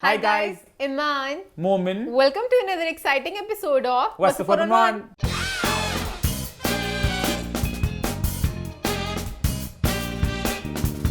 Hi guys, Iman. Momin. Welcome to another exciting episode of What's the 411?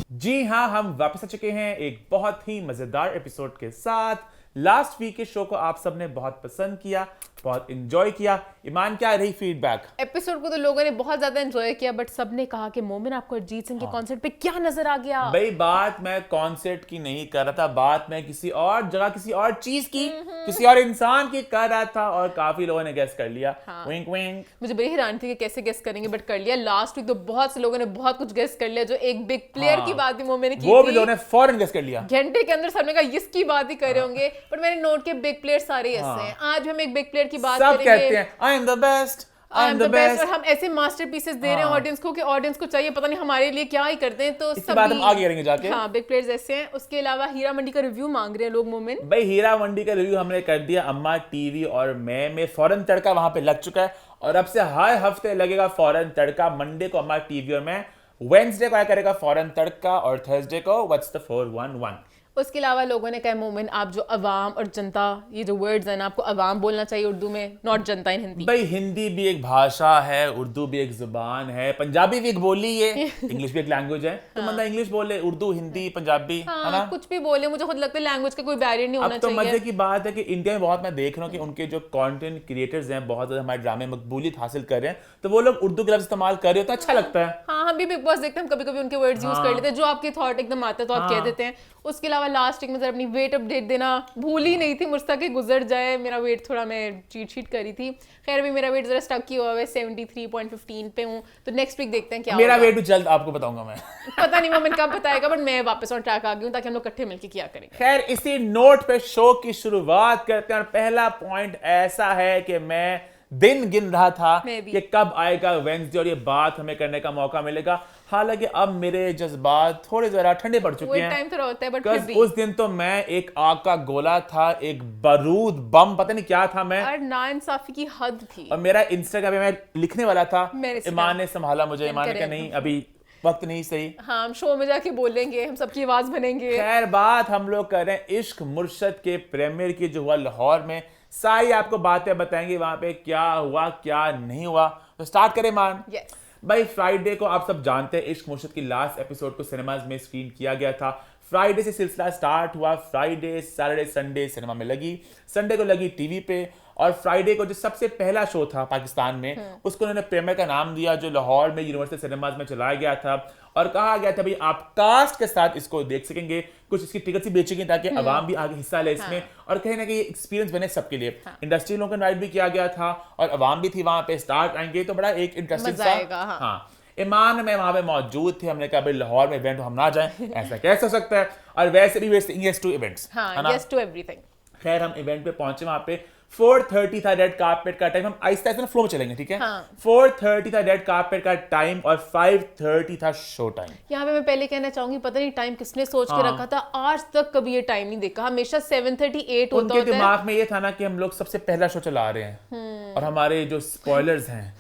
जी हाँ, हम वापस आ चुके हैं एक बहुत ही मजेदार एपिसोड के साथ। लास्ट वीक के शो को आप सबने बहुत पसंद किया, बहुत एंजॉय किया। ईमान, क्या रही फीडबैक? एपिसोड को तो लोगों ने बहुत ज्यादा एंजॉय किया, बट सबने कहा कि मोमिन आपको अरिजीत सिंह के कॉन्सर्ट पे क्या नजर आ गया। भाई, बात मैं कॉन्सर्ट की नहीं कर रहा था, बात मैं किसी और जगह, किसी और चीज की, किसी और इंसान की कर रहा था, और काफी लोगों ने गेस कर लिया। विंक विंक। मुझे बड़ी हैरानी थी कि कैसे गेस करेंगे, बट कर लिया। लास्ट वीक तो बहुत से लोगों ने बहुत कुछ गेस कर लिया। जो एक बिग प्लेयर की बात भी मोमिन ने की वो भी थी, लोगों ने फौरन गेस कर लिया। घंटे के अंदर सबने कहा इसकी बात ही कर रहे होंगे, बट मैंने नोट किया बिग प्लेयर सारे ऐसे हैं। आज हम एक बिग प्लेयर की बात सब करेंगे। कहते हैं I am the best, I am the best, और हम ऐसे मास्टरपीसेस दे रहे हैं ऑडियंस को कि ऑडियंस को चाहिए पता नहीं हमारे लिए क्या ही करते हैं। तो इसकी बात हम आगे करेंगे जाके। हाँ, बिग प्लेयर्स ऐसे हैं। उसके अलावा हीरा मंडी का रिव्यू मांग रहे हैं लोग मोमिन। भाई, हीरा मंडी का रिव्यू हमने कर दिया। अम्मा टीवी और मैं में फौरन तड़का वहां पे लग चुका है, और अब से हर हफ्ते लगेगा फौरन तड़का। मंडे को अम्मा टीवी और मैं, वेडनेसडे को आया करेगा फौरन तड़का, और थर्सडे को व्हाट्स द 411। उसके अलावा लोगों ने कहा मोमिन आप जो अवाम और जनता, ये जो वर्ड्स हैं ना, आपको अवाम बोलना चाहिए उर्दू में, नॉट जनता इन हिंदी। भाई, हिंदी भी एक भाषा है, उर्दू भी एक जुबान है, पंजाबी भी एक बोली है, इंग्लिश भी एक लैंग्वेज है। तो बंदा इंग्लिश बोले, उर्दू, हिंदी, पंजाबी, है ना? कुछ भी बोले, मुझे खुद लगता है लैंग्वेज का कोई बैरियर नहीं होना अब तो चाहिए। मजे की बात है कि इंडिया में बहुत मैं देख रहा हूँ कि उनके जो कंटेंट क्रिएटर्स हैं बहुत ज्यादा हमारे ड्रामे में मकबूलियत हासिल कर रहे हैं, तो वो लोग उर्दू के लफ्ज इस्तेमाल कर रहे हो तो अच्छा लगता है। हाँ, हम भी बिग बॉस देखते हैं, कभी कभी उनके वर्ड्स यूज कर लेते हैं, जो आपके थॉट एकदम आते हैं तो आप कह देते हैं। उसके अलावा लास्ट वीक में जरा अपनी वेट अपडेट देना भूल ही नहीं थी मुझसे कि गुजर जाए। मेरा वेट थोड़ा, मैं चीट शीट करी थी, खैर भी मेरा वेट जरा स्टक ही हुआ है, 73.15 पे हूँ। तो नेक्स्ट वीक देखते हैं क्या मेरा होगा। वेट भी जल्द आपको बताऊंगा मैं। पता नहीं मोमिन कब बताएगा, बट मैं वापस ऑन ट्रैक आ गई हूँ ताकि हम लोग इकट्ठे मिलकर किया करेंगे। खैर, इसी नोट पे शो की शुरुआत करते हैं, और पहला पॉइंट ऐसा है कि मैं दिन गिन रहा था कि कब आएगा वेडनेसडे और ये बात हमें करने का मौका मिलेगा। हालांकि अब मेरे जज्बात थोड़े जरा ठंडे पड़ चुके हैं। टाइम थोड़ा होता है, बट उस दिन तो मैं एक आग का गोला था, एक बारूद बम, पता नहीं क्या था मैं, और नाइंसाफी की हद थी। और मेरा इंस्टाग्राम पे मैं लिखने वाला था, मेरे ईमान ने संभाला मुझे। ईमान ने कहा नहीं, अभी वक्त नहीं सही। हाँ, हम शो में जाके बोलेंगे, हम सबकी आवाज बनेंगे। खैर, बात हम लोग कर रहे हैं इश्क मुर्शद के प्रीमियर की, जो हुआ लाहौर में। सारी आपको बातें बताएंगे वहां पे क्या हुआ क्या नहीं हुआ। तो स्टार्ट करें मान। Yes. भाई, फ्राइडे को आप सब जानते हैं इश्क मुर्शद की लास्ट एपिसोड को सिनेमाज में स्क्रीन किया गया था। फ्राइडे से सिलसिला स्टार्ट हुआ, फ्राइडे सैटरडे संडे सिनेमा में लगी, संडे को लगी टीवी पे, और फ्राइडे को जो सबसे पहला शो था पाकिस्तान में, उसको उन्होंने प्रीमियर का नाम दिया, जो लाहौर में यूनिवर्सल सिनेमाज में चलाया गया था, और कहा गया था भाई आप कास्ट के साथ इसको देख सकेंगे। कुछ इसकी टिकट भी बेची गई ताकि अवाम भी आगे हिस्सा ले इसमें, और कहीं ना कहीं एक्सपीरियंस बने सबके लिए। इंडस्ट्री लोगों को इनवाइट भी किया गया था, और अवाम भी थी वहां पे, स्टार आएंगे तो बड़ा एक इंटरेस्टिंग सा। हाँ, ईमान में वहां पे मौजूद थे। हमने कहा भाई लाहौर में इवेंट हम ना जाएं, ऐसा कैसे हो सकता है, और वैसे भी yes to events, yes to everything. खैर, हम इवेंट पे पहुंचे, वहां पे 4:30 था रेड कार्पेट का टाइम। हम आहिस्ता आहिस्ता फ्लो में चलेंगे, ठीक है? 4:30 था रेड कार्पेट का टाइम, और 5:30 था शो टाइम। यहाँ पे मैं पहले कहना चाहूंगी, पता नहीं टाइम किसने सोच के रखा था, आज तक कभी ये टाइम नहीं देखा। हमेशा 7:38 होता उनके दिमाग में ये था ना कि हम लोग सबसे पहला शो चला रहे हैं, और हमारे जो स्पॉयलर्स हैं,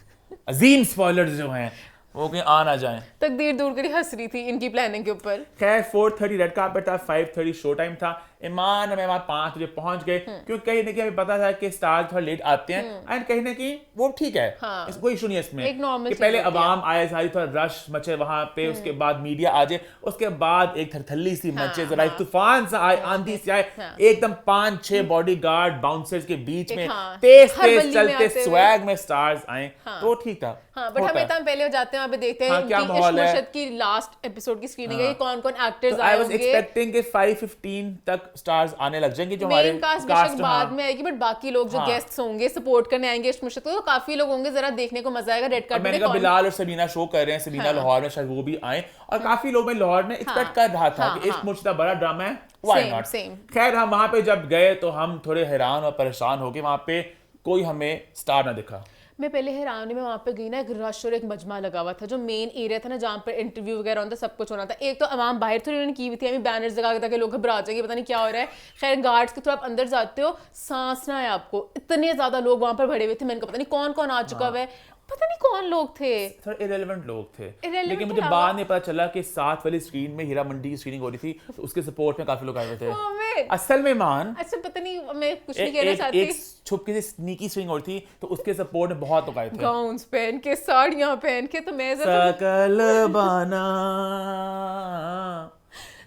अजीम स्पॉयलर्स जो हैं, वो कहीं आ ना जाएं। तकदीर दूर करी हंस रही थी इनकी प्लानिंग के ऊपर। खैर, 4:30 रेड कार्पेट था, 5:30 शो टाइम था। ईमान में वहां 5 बजे पहुंच गए, क्योंकि कहीं ना कहीं हमें पता था कि स्टार थोड़ा लेट आते हैं, एंड कहीं ना कहीं वो ठीक है, कोई इशू नहीं है इसमें। कि पहले अवाम आए, सारी थोड़ा रश मचे वहां पे, उसके बाद मीडिया आ जाए, उसके बाद एक थरथल्ली सी मचे, जरा एक तूफान सा आए, आंधी से आए, एकदम 5-6 बॉडीगार्ड बाउंसर्स के बीच में तेज तेज चलते स्वैग में स्टार्स आए, तो ठीक था। हाँ, बट हम इतना पहले हो जाते हैं, वहां पे देखते हैं क्या माहौल है। की लास्ट एपिसोड की स्क्रीनिंग है, कौन-कौन एक्टर्स आए होंगे। आई वाज एक्सपेक्टिंग कि 5:15 तक स्टार्स आने लग जाएंगे, जो हमारे कास्ट बाद में आएगी, बट बाकी लोग जो गेस्ट्स होंगे सपोर्ट करने आएंगे इश्क मुर्शद को, तो काफी लोग होंगे, जरा देखने को मजा आएगा। रेड कार्पेट मैंने कहा बिलाल और सबीना शो कर रहे हैं, सबीना लाहौर में, शायद वो भी आए, और काफी लोग मैं लाहौर में एक्सपेक्ट कर रहा था कि इश्क मुर्शद बड़ा ड्रामा है, व्हाई नॉट। खैर, हम वहां पे जब गए तो हम थोड़े हैरान और परेशान हो गए, वहां पे कोई हमें स्टार ना दिखा। मैं पहले हैरान में वहाँ पे गई ना, एक रश और एक मजमा लगा हुआ था, जो मेन एरिया था ना जहाँ पर इंटरव्यू वगैरह होता सब कुछ होना था। एक तो अवाम बाहर थोड़ी उन्होंने की हुई थी, हमें बैनर्स लगा के ताकि लोग घबरा जाएंगे, पता नहीं क्या हो रहा है। खैर, गार्ड्स के थ्रू आप अंदर जाते हो, सांस ना है आपको, इतने ज्यादा लोग वहाँ पर भरे हुए थे। मैंने कहा पता नहीं कौन कौन आ चुका हुआ है। पता नहीं कौन लोग थे, थोड़े इरेलेवेंट लोग थे। Irrelevant लेकिन मुझे थे, बाद में पता चला कि 7 वाली स्क्रीन में हीरा मंडी की स्क्रीनिंग हो रही थी, तो उसके सपोर्ट में काफी लोग आए हुए थे। मोमेंट असल में मान अच्छा पता नहीं, मैं कुछ नहीं कहना चाहती। एक छुपके से स्नीकी स्विंग हो रही थी, तो उसके सपोर्ट में बहुत लोग आए थे। गाउन्स पहन के, साड़ियां पहन के, तो मैं सकल बाना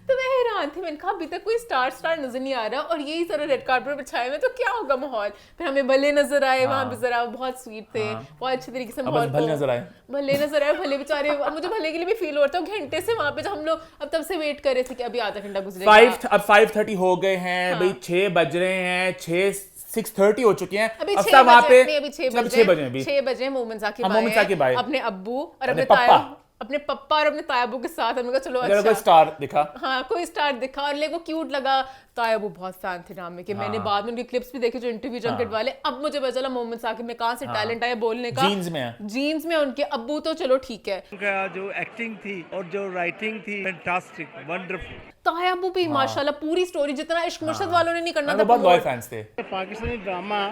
तो मैं हैरान थी। मैंने कहा अभी तक कोई स्टार नजर नहीं आ रहा और यही सारा रेड कार्पेट पर छाए हुए, तो क्या होगा माहौल। फिर हमें भले नजर आए, वहाँ पे जरा बहुत स्वीट थे, बहुत अच्छे तरीके से माहौल भले नजर आए, भले बेचारे। मुझे भले के लिए भी फील हो रहा था, घंटे से वहाँ पे जब हम लोग अब तब से वेट कर रहे थे कि अभी आधा घंटा गुजरेगा। अब 5:30 हो गए हैं भाई, 6 बज रहे हैं, 6:30 हो चुके हैं। अभी अब 6 वहाँ पे बजे, अभी 6 बजे मोमिन साकिब आए, अपने अब्बू और अपने पप्पा और अपने तायाबू के साथ। हमने कहा चलो अच्छा कोई स्टार दिखा, हाँ कोई स्टार दिखा और लेको क्यूट लगा। तायाबू बहुत फैन थे ड्रामे के। मैंने बाद में उनकी क्लिप्स भी देखे जो इंटरव्यू जंकेट वाले। अब मुझे पता चला मोहम्मद साकिब में कहाँ से टैलेंट आया बोलने का। जीन्स में उनके अब्बू तो चलो ठीक है, उनका जो एक्टिंग थी और जो राइटिंग थी फैंटास्टिक, वंडरफुल। तायाबू भी माशाल्लाह पूरी स्टोरी जितना इश्क मुर्शद वालों ने नहीं करना था, बहुत लॉयल फैंस थे। पाकिस्तानी ड्रामा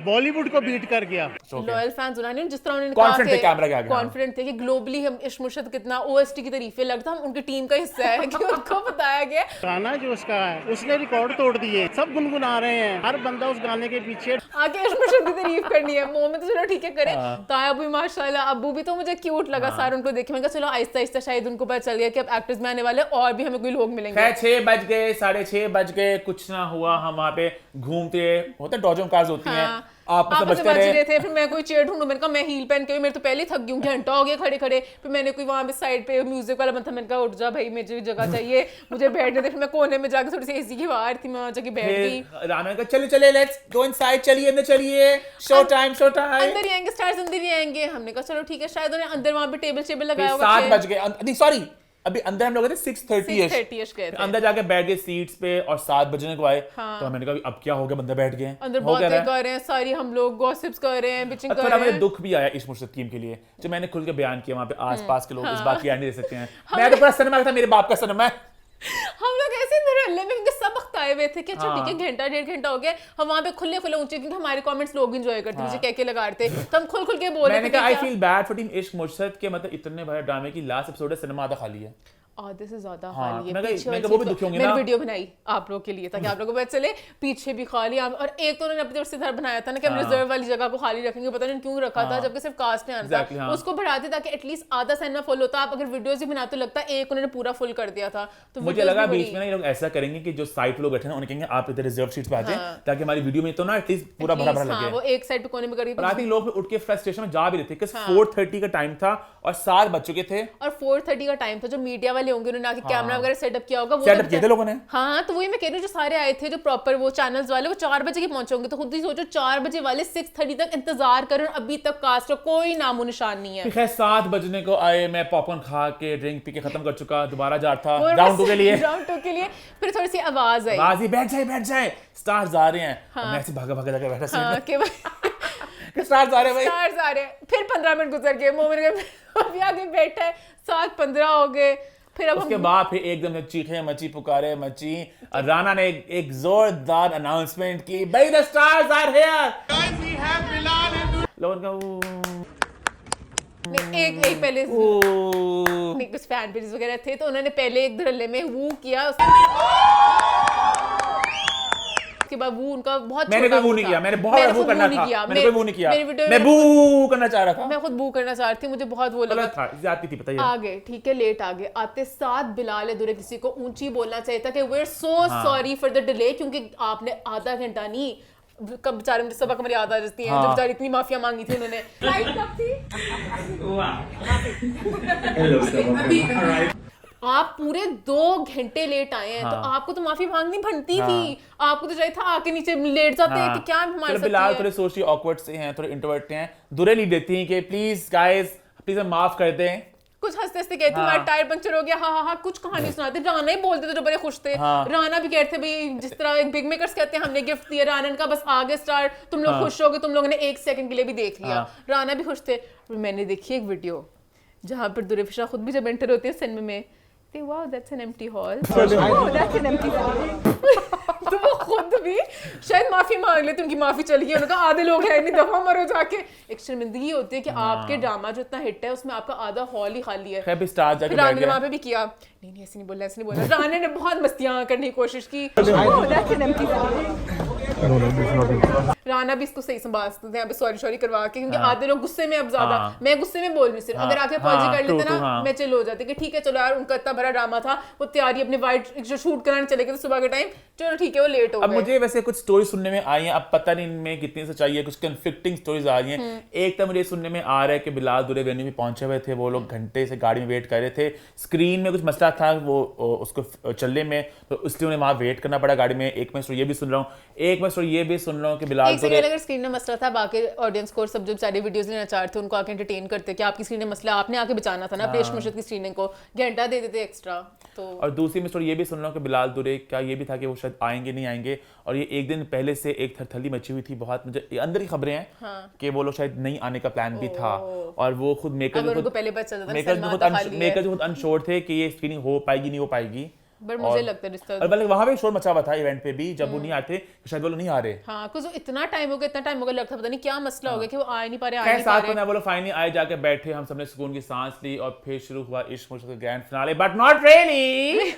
बॉलीवुड को बीट कर गया। लॉयल फैंस उन्होंने जिस तरह उन्होंने कहा थे कैमरा के आगे, कॉन्फिडेंट थे कि ग्लोबली हम इश्क मुर्शद कितना ओएसटी की तारीफें लगता, हम उनकी टीम का हिस्सा है कि उनको बताया गया। गाना जो उसका है उसने रिकॉर्ड तोड़ दिए, सब गुनगुना रहे हैं, हर बंदा उस गाने के पीछे आगे इश्क मुर्शद की तारीफ करनी है। मोहम्मद तो चलो ठीक है करे, तायाबू माशाल्लाह, अब्बू भी तो मुझे क्यूट लगा सारा उनको देखे। मैंने कहा चलो आहिस्ता आहिस्ता शायद उनको पता चल गया कि अब एक्टर्स में आने वाले और भी हमें कोई लोग मिलेंगे। 6 बज गए, 6:30 बज गए, कुछ ना हुआ। हम वहाँ पे घूमते होते, डॉजम कार्स होती हैं, आपस में बजते रहे थे। फिर मैं कोई चेयर ढूंढूं, मैंने कहा मैं हील पहन के, मेरे तो पहले थक गई हूं, घंटा हो गया खड़े खड़े। फिर मैंने कोई वहां पे साइड पे म्यूजिक वाला बंदा, मैंने कहा उठ जा भाई, मुझे जगह चाहिए, मुझे बैठने दे। फिर मैं कोने में जाके थोड़ी सी एसी की हवा थी, मैं वहां जाके बैठ गई। राना का चलिए लेट्स गो इनसाइड, चलिए अंदर चलिए, शो टाइम अंदर ही आएंगे स्टार्स, अंदर ही आएंगे। हमने कहा चलो ठीक है, शायद उन्होंने अंदर वहां पे टेबल लगाया होगा। 7 बज गए, नहीं सॉरी, अभी अंदर हम लोग थे 6:30 गए थे। अंदर जाके बैठ गए सीट्स पे और 7 बजने को आए। तो मैंने कहा अब क्या हो गया, बंदे बैठ गए अंदर, बातें कर रहे हैं सारी, हम लोग गॉसिप्स कर रहे हैं, बिचिंग कर रहे हैं। मुझे दुख भी आया इस मुर्शद टीम के लिए, जो मैंने खुल के बयान किया। वहां पे आसपास के लोग इस बात की याद नहीं दे सकते हैं। मैं तो पूरा सिनेमा था, मेरे बाप का सिनेमा है। हम लोग ऐसे धड़ल्ले में क्योंकि सब वक्त आए हुए थे कि अच्छा ठीक है, घंटा 1.5 घंटा हो गया। हम वहां पे खुले ऊंचे, क्योंकि हमारे कमेंट्स लोग एंजॉय करते, मुझे कह के लगा रहे थे, तो हम खुल के बोल रहे थे। I feel bad for team इश्क मुर्शद के, मतलब इतने बड़े ड्रामे की लास्ट एपिसोड है, सिनेमा आधा खाली है। आधे से ज्यादा हाँ, खाली है। मैं वो भी दुखी होंगे ना। मैंने वीडियो बनाई आप लोगों के लिए ताकि आप लोगों को पता चले, पीछे भी खाली। और एक तो उन्होंने अपनी तरफ से इधर बनाया था ना कि हम रिजर्व वाली जगह को खाली रखेंगे, पता नहीं क्यों रखा था, जबकि सिर्फ कास्ट ने आना था। उसको बढ़ाते ताकि एटलीस्ट आधा सिनेमा फुल होता। आप अगर वीडियोस भी बनाते लगता एक उन्होंने पूरा फुल कर दिया था। तो मुझे लगा बीच में ना ये लोग ऐसा करेंगे कि जो साइड लोग बैठे हैं उन्हें कहेंगे आप इधर रिजर्व सीट्स पे आ जाएं, ताकि हमारी वीडियो में तो ना एटलीस्ट पूरा भरा भरा लगे। वो एक साइड पे कोने में कर दी। आई थिंक लोग उठ के फ्रस्ट्रेशन में जा भी रहे थे कि 4:30 का टाइम था और 7 बज चुके थे, और 4:30 का टाइम था। जो मीडिया वाले होंगे उन्होंने आके कैमरा वगैरह सेटअप किया होगा, वो सेटअप किए थे लोगों ने। हाँ, तो वही मैं कह रही हूँ, जो सारे आए थे जो प्रॉपर वो चैनल्स वाले, वो 4 बजे के पहुंचे होंगे। तो खुद ही सोचो 4 बजे वाले 6:30 तक इंतजार कर रहे हैं, अभी तक कास्ट का कोई नामो निशान नहीं है। खैर 7 बजने को आए, मैं पॉपकॉर्न खा के ड्रिंक पी के खत्म कर चुका, दोबारा जा रहा था राउंड 2 के लिए। फिर थोड़ी सी आवाज आई, बैठ जाए स्टार्स आ रहे हैं। मैं ऐसे भागा जाके बैठा सीट कि स्टार्स आ रहे हैं भाई, स्टार्स आ रहे हैं। फिर 15 मिनट गुजर गए, मोमिन अभी आगे बैठा है, 7:15 हो गए। फिर अब उसके बाद फिर एकदम से चीखे मची, पुकारे मची, और राना ने एक जोरदार अनाउंसमेंट की, भाई द स्टार्स आर हियर, लोगों का एक पहले कुछ फैन पेजेस वगैरह थे, तो उन्होंने पहले एक धड़ल्ले में वू किया, उसके बाद वो उनका बहुत मैंने कोई वो नहीं किया, मैंने बहुत वो करना था, मैंने कोई वो नहीं किया, मैं बू करना चाह रहा था, मैं खुद बू करना चाह रही थी, मुझे बहुत वो लगा था, जाती थी पता है। आगे ठीक है, लेट आगे आते साथ बिलाल दुरे किसी को ऊंची बोलना चाहिए था कि we are so sorry for the delay, क्योंकि आपने आधा घंटा नहीं, कब बेचारे मुझे सबक हमारी याद आ जाती है, जो बेचारी इतनी माफिया मांगी थी उन्होंने। फ्लाइट कब थी? आप पूरे 2 घंटे लेट आए हैं, तो आपको तो माफी मांगनी बनती थी, आपको तो चाहिए था आके नीचे लेट जाते कि क्या हमारे साथ। बिलाल थोड़े सोशली ऑकवर्ड से हैं, थोड़े इंट्रोवर्ट हैं, दुरे लीड देती हैं कि प्लीज गाइस प्लीज माफ कर दें, कुछ हंसते हंसते कहते हमारा टायर पंचर हो गया, हाँ, कुछ कहानी सुनाते। राना ही बोलते थे जो बड़े खुश थे, राना भी कहते भाई जिस तरह एक बिग मेकर्स कहते हैं हमने गिफ्ट दिया रानन का, बस आगे स्टार, तुम लोग खुश हो गए, तुम लोगों ने 1 सेकंड के लिए भी देख लिया। राना भी खुश थे। मैंने देखी एक वीडियो जहाँ पर दुरेफिशा खुद भी जब एंटर होती है सिनेमा में, wow, that's an empty hall. Oh, that's an empty hall. तो वो खुद भी शायद माफी मांग लेते, उनकी माफी चली गई, उनका आधे लोग हैं नहीं, दफा मरो जाके। एक शर्मिंदगी होती है कि आपके ड्रामा जो इतना हिट है उसमें आपका आधा हॉल ही खाली है। खैर स्टार जाके राना बैठ ने गया। वहाँ पे भी किया, नहीं ऐसे नहीं बोलना, ऐसे नहीं बोलना। राना ने बहुत मस्तियाँ करने की कोशिश की, राना भी इसको सही संभालते थे यहाँ पे सॉरी करवा के, क्योंकि आधे लोग गुस्से में अब ज्यादा, मैं गुस्से में बोल रही सिर्फ, अगर आके अपॉलजी कर लेते ना मैं चिल हो जाती कि ठीक है चलो यार, उनका इतना बड़ा ड्रामा था, वो तैयारी अपने वाइट जो शूट कराने चले गए थे सुबह के टाइम, चलो ठीक है वो लेट हो अब गए। मुझे वैसे कुछ स्टोरी सुनने में आई हैं, अब पता नहीं इनमें कितनी सच्चाई है, कुछ कंफ्लिक्टिंग स्टोरीज आ रही हैं। एक तो मुझे सुनने में आ रहा है कि बिलाल दुरे वेन्यू में पहुंचे हुए थे, वो लोग घंटे से गाड़ी में वेट कर रहे थे, स्क्रीन में कुछ मसला था वो उसको चलने में, तो इसलिए उन्हें वहां वेट करना पड़ा गाड़ी में। एक मैं स्टोरी ये भी सुन रहा हूँ, एक मैं स्टोरी ये भी सुन रहा हूँ कि बिलाल दुरे अगर स्क्रीन में मसला था, बाकी ऑडियंस को सब जो सारे वीडियोस लेना चाहते थे उनको आके एंटरटेन करते कि आपकी स्क्रीन में मसला, आपने आके बचाना था ना अपने इश्क मुर्शिद की स्क्रीनिंग को, घंटा दे देते एक्स्ट्रा। तो और दूसरी मैं स्टोरी ये भी सुन रहा हूँ कि बिलाल दुरे का ये भी था कि वो शायद आएंगे नहीं आएंगे, और ये एक दिन पहले से एक थरथली मची हुई थी बहुत, मुझे अंदर की खबरें हैं कि वो लोग शायद नहीं आने का प्लान भी था, और वो खुद मेकर उनको पहले पता चलता था मेकर जो खुद अनश्योर थे कि ये स्क्रीनिंग हो पाएगी नहीं हो पाएगी। बट मुझे लगता है रिश्ता, और बल्कि वहां पे शोर मचा हुआ था इवेंट पे भी, जब वो नहीं आते शायद वो लोग नहीं आ रहे। हाँ कुछ इतना टाइम हो गया लगता पता नहीं क्या मसला हो गया कि वो आ नहीं पा रहे, खैर साथ में वो लोग फाइनली आए, जाके बैठे, हम सबने सुकून की सांस ली, और फिर शुरू हुआ इश्क मुर्शिद का grand finale, but not really.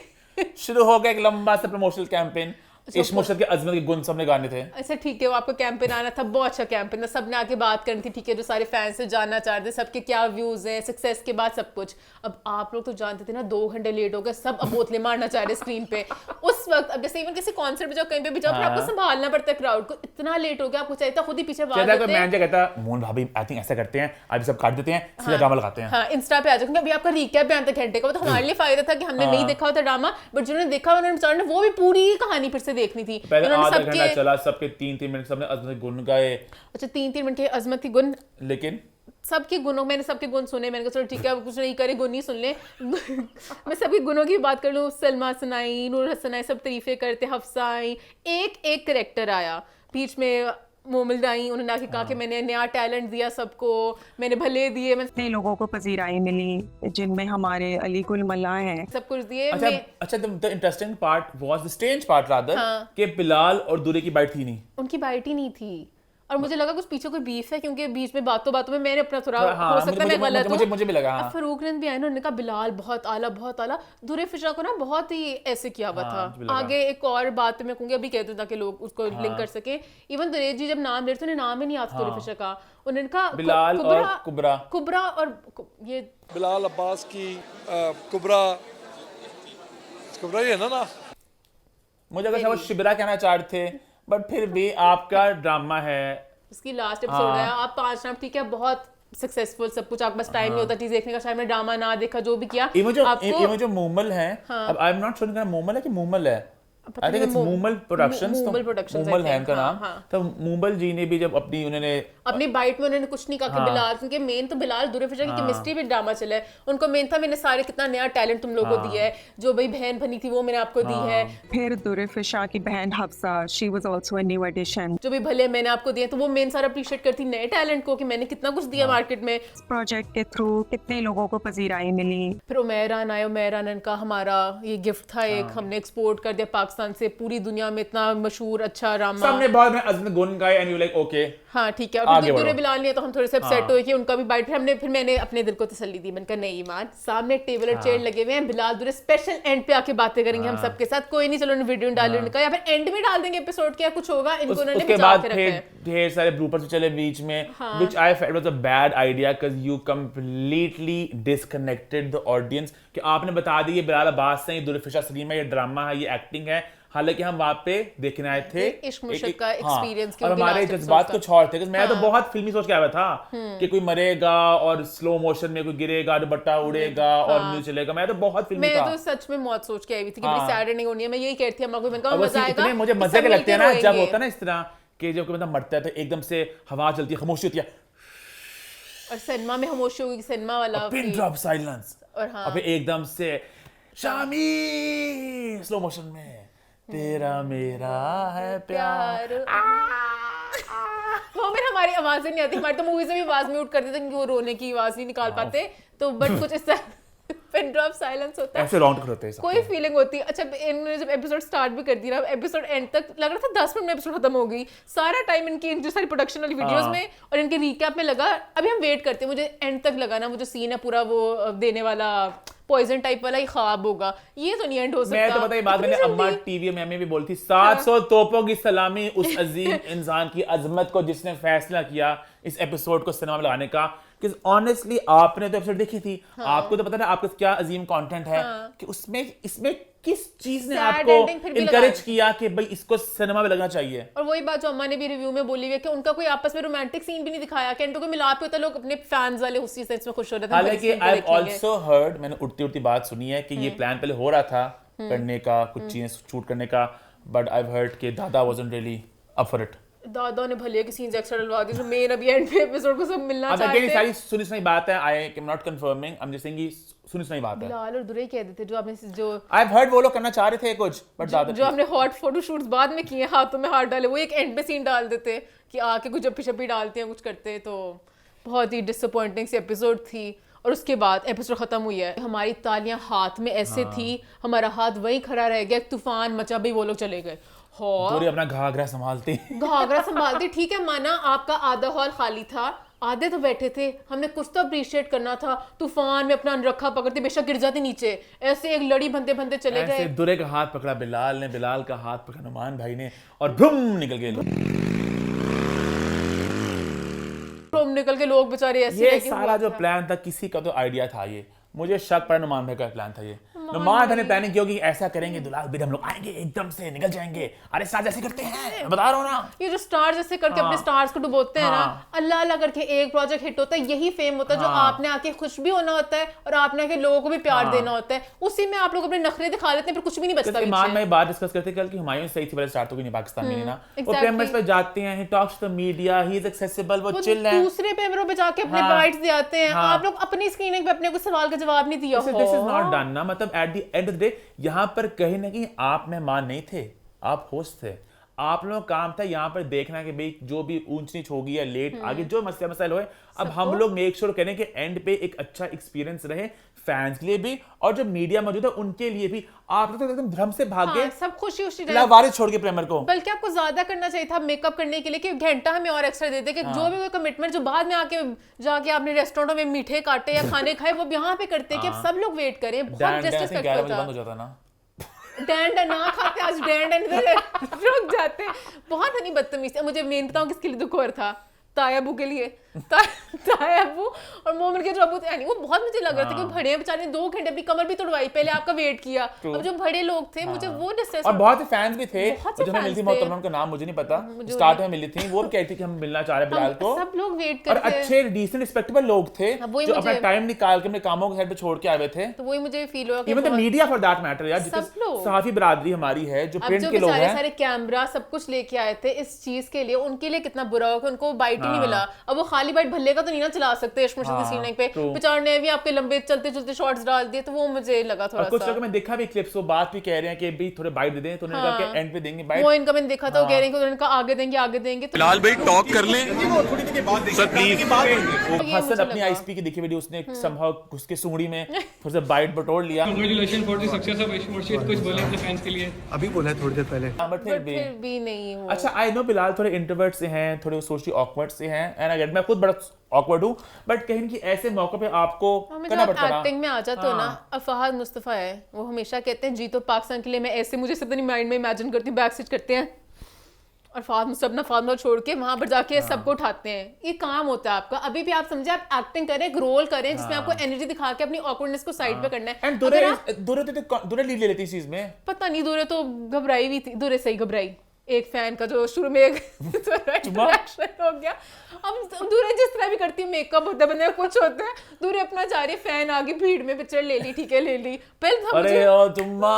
शुरू हो गया एक लंबा सा प्रमोशनल कैंपेन, इश्क मुर्शिद के अजमत के गुण सबने गाने थे। अच्छा ठीक है, वो आपका कैंपेन आना था, बहुत अच्छा कैंपेन था, सबने आके बात करनी थी, ठीक है जो सारे फैंस से जानना चाहते थे सबके क्या व्यूज हैं सक्सेस के बाद सब कुछ। अब आप लोग तो जानते थे ना 2 घंटे लेट हो गए, सब अब बोतलें मारना चाह रहे स्क्रीन पे उस वक्त। अब जैसे इवन किसी कॉन्सर्ट में जाओ, कहीं पे भी जाओ, फिर आपको संभालना पड़ता है क्राउड को, इतना लेट हो गया, आपको चाहिए था खुद ही पीछे आवाज देते हैं। मैनेजर कहता मोहन भाभी आई थिंक ऐसा करते हैं, अभी सब काट देते हैं, सीधा ड्रामा लगाते हैं। हाँ इंस्टा पे आ जाओ, क्योंकि अभी आपका रिकैप भी आता है घंटे का, वो तो हमारे लिए फायदा था कि हमने नहीं देखा होता ड्रामा, बट जिन्होंने देखा उन्होंने वो भी पूरी कहानी फिर से देखनी थी। आधा घंटा चला, सबके 3-3 मिनट सबने अजमत गुण गाए। अच्छा 3-3 मिनट के अजमत की गुण, लेकिन सबके गुणों, मैंने सबके गुण सुने, मैंने कहा चलो ठीक है अब कुछ नहीं करे, गुण नहीं सुन ले। मैं सबके गुणों की बात कर लूँ, सलमा सनाई, नूर हसन आई, सब तारीफे करते, हफ्सा आई, एक करेक्टर आया बीच में, मोमिल आई, उन्होंने आके कहा कि मैंने नया टैलेंट दिया सबको, मैंने भले दिए, मैं इतने लोगों को पजीराई मिली जिनमें हमारे अली गुल मल्ला हैं, सब कुछ दिए। अच्छा the interesting part was the strange part rather कि बिलाल और दुरे की बाइट थी नहीं, उनकी बाइट ही नहीं थी, और मुझे लगा कुछ पीछे कोई बीफ है, क्योंकि बीच में बातों में मैंने अपना थोड़ा हो सकता है मैं गलत हूं, मुझे भी लगा। अब फरूक रंद भी आए ना, उन्होंने कहा बिलाल बहुत आला, दुरे फिशा को ना बहुत ही ऐसे किया हुआ था। आगे एक और बात मैं कहूंगी, अभी कहते ताकि लोग उसको लिंक कर सके, इवन दुरेश जी जब नाम ले रहे थे उन्हें नाम ही नहीं आता दुरे फिशा का, उन्होंने कहा बिलाल और कुबरा और ये बिलाल अब्बास की कुबरा ही है ना। मुझे लगा वो शिबरा कहना चाहते थे, बट फिर भी आपका ड्रामा है, इसकी लास्ट एपिसोड है, आप 5 नाम ठीक है, बहुत सक्सेसफुल सब कुछ, आपके पास टाइम नहीं होता चीज देखने का, शायद मैं ड्रामा ना देखा जो भी किया। ये जो मूमल है, अब आई एम नॉट श्योर कि मूमल है कि मूमल है, I think it's Moomal productions, Moomal है इनका नाम। तो मूमल जी ने भी जब उन्होंने अपनी बाइट में उन्होंने कुछ नहीं कहा कि बिलाल, क्योंकि मेन तो बिलाल दुरे फिशा की केमिस्ट्री भी ड्रामा चला है, उनको मेन था मैंने सारे कितना नया टैलेंट तुम लोगों को दिया है, जो भाई बहन बनी थी वो मैंने आपको दी है। फिर दुरे फिशा की बहन Hafsa, she was also a new addition, जो भी भले मैंने आपको दिए, तो वो मेन सारा अप्रिशिएट करती नए टैलेंट को कि मैंने कितना कुछ दिया मार्केट में। इस प्रोजेक्ट के थ्रू कितने लोगों को पजीराई मिली। फिर उमैरान आए, उमैरान का हमारा ये गिफ्ट था एक, हमने एक्सपोर्ट कर दिया पाकिस्तान से पूरी दुनिया में, इतना मशहूर अच्छा ड्रामा, सबने बहुत अजमत गुण गाए एंड यू लाइक ओके हाँ ठीक है। और दुरे बिलाल नहीं है तो हम थोड़े से अपसेट हुए कि उनका भी बाइट, फिर मैंने अपने दिल को तसल्ली दी, मैंने कहा नहीं ईमान, सामने टेबल और चेयर लगे हुए हैं, बिलाल दुरे स्पेशल एंड पे आके बातें करेंगे हम सबके साथ, कोई नहीं चलो वीडियो डाल उनका, या फिर एंड में डाल देंगे एपिसोड के, या कुछ होगा, इनको उन्होंने बचा के रखा है। ढेर सारे ब्लूपर्स चले बीच में, which I felt was a bad idea because you completely disconnected the audience, कि आपने बता दी ये बिलाल अब्बास से, ये दुरे फिशा सलीम है, ये ड्रामा है, ये एक्टिंग है, हालांकि हम वहां पे देखने आए थे इश्क मुर्शिद का एक्सपीरियंस, और हमारे जज्बात कुछ और थे, मैं तो बहुत फिल्मी सोच के आया था कि कोई मरेगा और स्लो मोशन में कोई गिरेगा, दुपट्टा उड़ेगा और म्यूजिक चलेगा, मैं तो बहुत फिल्मी था। मैं तो सच में मौत सोच के आई हुई थी कि बड़ी सैड एंडिंग होनी है, मैं यही कहती थी अम्मा को, मैंने कहा मजा आएगा। इतने मुझे मजे के लगते हैं ना जब होता है ना इस तरह कि जब कोई बंदा मरता है तो एकदम से हवा चलती है, खामोशी होती है, और सिनेमा में खामोशी होगी, सिनेमा वाला पिन ड्रॉप साइलेंस, और फिर एकदम से शामी स्लो मोशन में तेरा मेरा है प्यार, वो मेरे हमारी आवाजें नहीं आती, हमारी तो मूवीज में भी आवाज म्यूट कर देते क्योंकि वो रोने की आवाज नहीं निकाल पाते, तो बट कुछ इस तरह पिन ड्रॉप साइलेंस होता है, ऐसे राउंड होते हैं कोई फीलिंग होती है। अच्छा इन्होंने जब एपिसोड स्टार्ट भी कर दिया, एपिसोड एंड तक लग रहा था 10 मिनट में एपिसोड खत्म हो गई, सारा टाइम इनकी जो सारी प्रोडक्शन वाली वीडियोस में और इनके रिकैप में लगा। अभी हम वेट करते हैं, मुझे एंड तक लगा ना, वो जो सीन है पूरा वो देने वाला पॉइजन टाइप वाला ही ख्वाब होगा, ये तो नहीं एंड हो सकता। मैं तो पता है बात मैंने अम्मा टीवी में भी बोली थी, 700 तोपों की सलामी उस अजीम इंसान की अजमत को जिसने फैसला किया इस एपिसोड को सिनेमा में लगाने का। कि ऑनेस्टली आपने तो एपिसोड देखी थी, आपको तो पता है आपका क्या अजीम कंटेंट है कि उसमें इसमें किस चीज ने Sad आपको ending फिर भी इनकरेज किया कि भाई इसको सिनेमा में लगना चाहिए। और वही बात जो अम्मा ने भी रिव्यू में बोली है कि उनका कोई आपस में रोमांटिक सीन भी नहीं दिखाया, कि को मिलाप होता, लोग अपने फैंस वाले उसी सेंस में खुश हो रहे थे। हालांकि आई हैव आल्सो हर्ड, मैंने उड़ती उड़ती बात सुनी है कि ये प्लान पहले हो रहा था करने का, कुछ चीजें शूट करने का, बट आई हैव हर्ड कि दादा wasn't really up for it. दादा ने भले के सीन्स एक्स्ट्रा डलवा दिए जो मेन अभी एंड पे एपिसोड को सब मिलना अब चाहते अगेन हैं। सारी सुनी सुनाई बात है, I am not confirming, I am just saying सुनी सुनाई बात है। लाल और दुरे कह देते जो आपने जो आई हैव हर्ड वो लोग करना चाह रहे थे कुछ, बट दादा जो हमने हॉट फोटो शूट्स बाद में किए, हाथों में हाथ डाले, वो एक एंड पे सीन डाल देते कि आके कुछ जप्पी शप्पी डालते हैं, कुछ करते हैं। तो बहुत ही डिसअपॉइंटिंग सी एपिसोड थी। और उसके बाद एपिसोड खत्म हुई है, हमारी तालियां हाथ में ऐसे थी, हमारा हाथ वहीं खड़ा रह गया, तूफान मचा भी, वो लोग चले गए। पूरे अपना घाघरा संभालते घाघरा संभालती, ठीक है माना आपका आधा हॉल खाली था, आधे तो बैठे थे, हमने कुछ तो अप्रिशिएट करना था। तूफान में अपना अनरखा पकड़ते बेशक गिर जाते नीचे, ऐसे एक लड़ी बनते बनते चले गए। दुरे का हाथ पकड़ा बिलाल ने, बिलाल का हाथ पकड़ा नुमान भाई ने, और भ्रुम निकल गए लोग। निकल के लोग बेचारे ऐसे ये सारा जो प्लान था किसी का तो आइडिया था, ये मुझे शक पड़ा नुमान भाई का प्लान था। ये नुमान भाई ने प्लानिंग की होगी, ऐसा करेंगे दुलाल बेटे हम लोग आएंगे एकदम से निकल जाएंगे, अरे स्टार जैसे करते हैं, बता रहा हूं ना, ये जो स्टार जैसे करके अपने स्टार्स को डुबोते हैं ना, अल्लाह अल्लाह करके एक प्रोजेक्ट हिट होता है, यही फेम होता है जो आपने आके खुश भी होना होता है और आपने आके लोगों को भी प्यार देना होता है, उसी में आप लोग अपने नखरे दिखा देते हैं, फिर कुछ भी नहीं बचता। ईमान भाई बात डिस्कस करते कल कि हुमायूं सही थी वाले स्टार तो नहीं पाकिस्तान में नहीं ना, वो प्रेमियर्स पे जाते हैं, he talks to the media, he is accessible, वो चिल है, दूसरे प्रेमियरों पे जाके अपने बाइट्स दे आते हैं। आप लोग अपनी स्क्रीनिंग पे अपने को सवाल का जवाब नहीं दिया। दिस इज नॉट डन ना, मतलब at the end of the day यहाँ पर कहीं ना कहीं आप मेहमान नहीं थे, आप होस्ट थे। आप लोगों का काम था यहाँ पर देखना कि भाई जो भी ऊंच नीच होगी या लेट आगे जो मसला मसाइल होए, अब हम लोग मेक श्योर करें कि एंड पे एक अच्छा एक्सपीरियंस रहे फैंस के लिए भी और जो मीडिया मौजूद है उनके लिए भी। आप लोग तो एकदम भ्रम से भाग गए, सब खुशी खुशी लावारिस छोड़ के प्रेमर को। बल्कि आपको ज्यादा करना चाहिए था मेकअप करने के लिए कि घंटा हमें और एक्स्ट्रा दे दे कि जो भी कोई कमिटमेंट जो बाद में आके जाके आपने रेस्टोरेंटों में मीठे काटे या खाने खाए वो यहाँ पे करते कि अब सब लोग वेट करें। बहुत डिसरिस्पेक्टफुल था। बंद हो जाता ना, डैंड ना खाते आज डैंड रुक जाते। बहुत नहीं बदतमीज। मुझे मेन बताऊं किसके लिए दुख हो रहा था, तायाबू के लिए। तायाबू और मोमिन के जो अबू थे, यानी वो बहुत मुझे लग रहा था कि भड़े बेचारे 2 घंटे अपनी कमर भी तोड़वाई, पहले आपका वेट किया। अब जो भड़े लोग थे मुझे वो डिस्ट्रेस, और बहुत से फैंस भी थे जो हमें मिलती मोहतरमा, उनका नाम मुझे नहीं पता, स्टार्ट में मिली थी, वो भी कहती कि हम मिलना चाह रहे बिलाल को। सब लोग वेट और करते हैं, अच्छे डिसेंट रिस्पेक्टेबल लोग थे जो अपना टाइम निकाल के अपने कामों को साइड पे छोड़ के आए हुए थे। तो वही मुझे फील हुआ कि even the media for that matter यार, जितने सहाफी बरादरी हमारी है जो प्रिंट के लोग हैं, सारे कैमरा सब कुछ लेके आए थे इस चीज के लिए, उनके लिए कितना बुरा हो कि उनको बाइट ही नहीं मिला। अब वो खाली बाइट भल्ले का तो नहीं ना चला सकते इश्क मुश्किल की सीन पे, बेचारे ने भी आपके लंबे चलते चलते शॉट्स डाल दिए, तो वो मुझे लगा थोड़ा सा। कुछ लोग मैं देखा भी क्लिप्स, वो बात भी कह रहे हैं कि भी थोड़े बाइट दे दें, तो उन्होंने कहा कि एंड पे देंगे बाइट। वो इनका मैंने देखा था, वो कह रहे हैं कि उन्होंने कहा आगे देंगे। तो लाल भाई टॉक कर लें सर प्लीज। हसन अपनी आईएसपी की देखी वीडियो, उसने समहाउ उसके सूंडी में थोड़ा सा बाइट बटोर लिया। Congratulation for the success of इश्क मुर्शीद, कुछ बोले अपने फैंस के लिए? अभी बोला है थोड़ी देर पहले, बट फिर भी नहीं हुआ। अच्छा आई नो बिलाल थोड़े इंट्रोवर्ट से हैं, थोड़े सोशली ऑकवर्ड से हैं, एंड अगर मैं खुद बड़ा ऑकवर्ड हूं, बट कहीं कि ऐसे मौके पे आपको करना पड़ता है। एक्टिंग में आ जाते हो ना, अब फहद मुस्तफा है, वो हमेशा कहते हैं जी तो पाकिस्तान के लिए मैं ऐसे, मुझे सिर्फ अपनी माइंड में इमेजिन करती हूँ बैक स्टेज करते हैं और फहद मुस्तफा अपना फार्मूला छोड़ के वहां पर जाके सबको उठाते हैं। ये काम होता है आपका। अभी भी आप समझे, आप एक्टिंग करें, एक रोल करें जिसमें आपको एनर्जी दिखा के अपनी ऑकवर्डनेस को साइड पे करना है। एंड दूरे लीड ले लेती इस चीज में, पता नहीं दूरे तो घबराई भी थी, दूरे सही घबराई। एक फैन का जो शुरू में एक रिएक्शन हो गया। अब दूरे जिस तरह भी करती है, मेकअप होता है बंदे का, कुछ होता है, दूरे अपना जा रही, फैन आगे भीड़ में पिक्चर ले ली, ठीक है ले ली। पहले अरे ओ जुम्मा,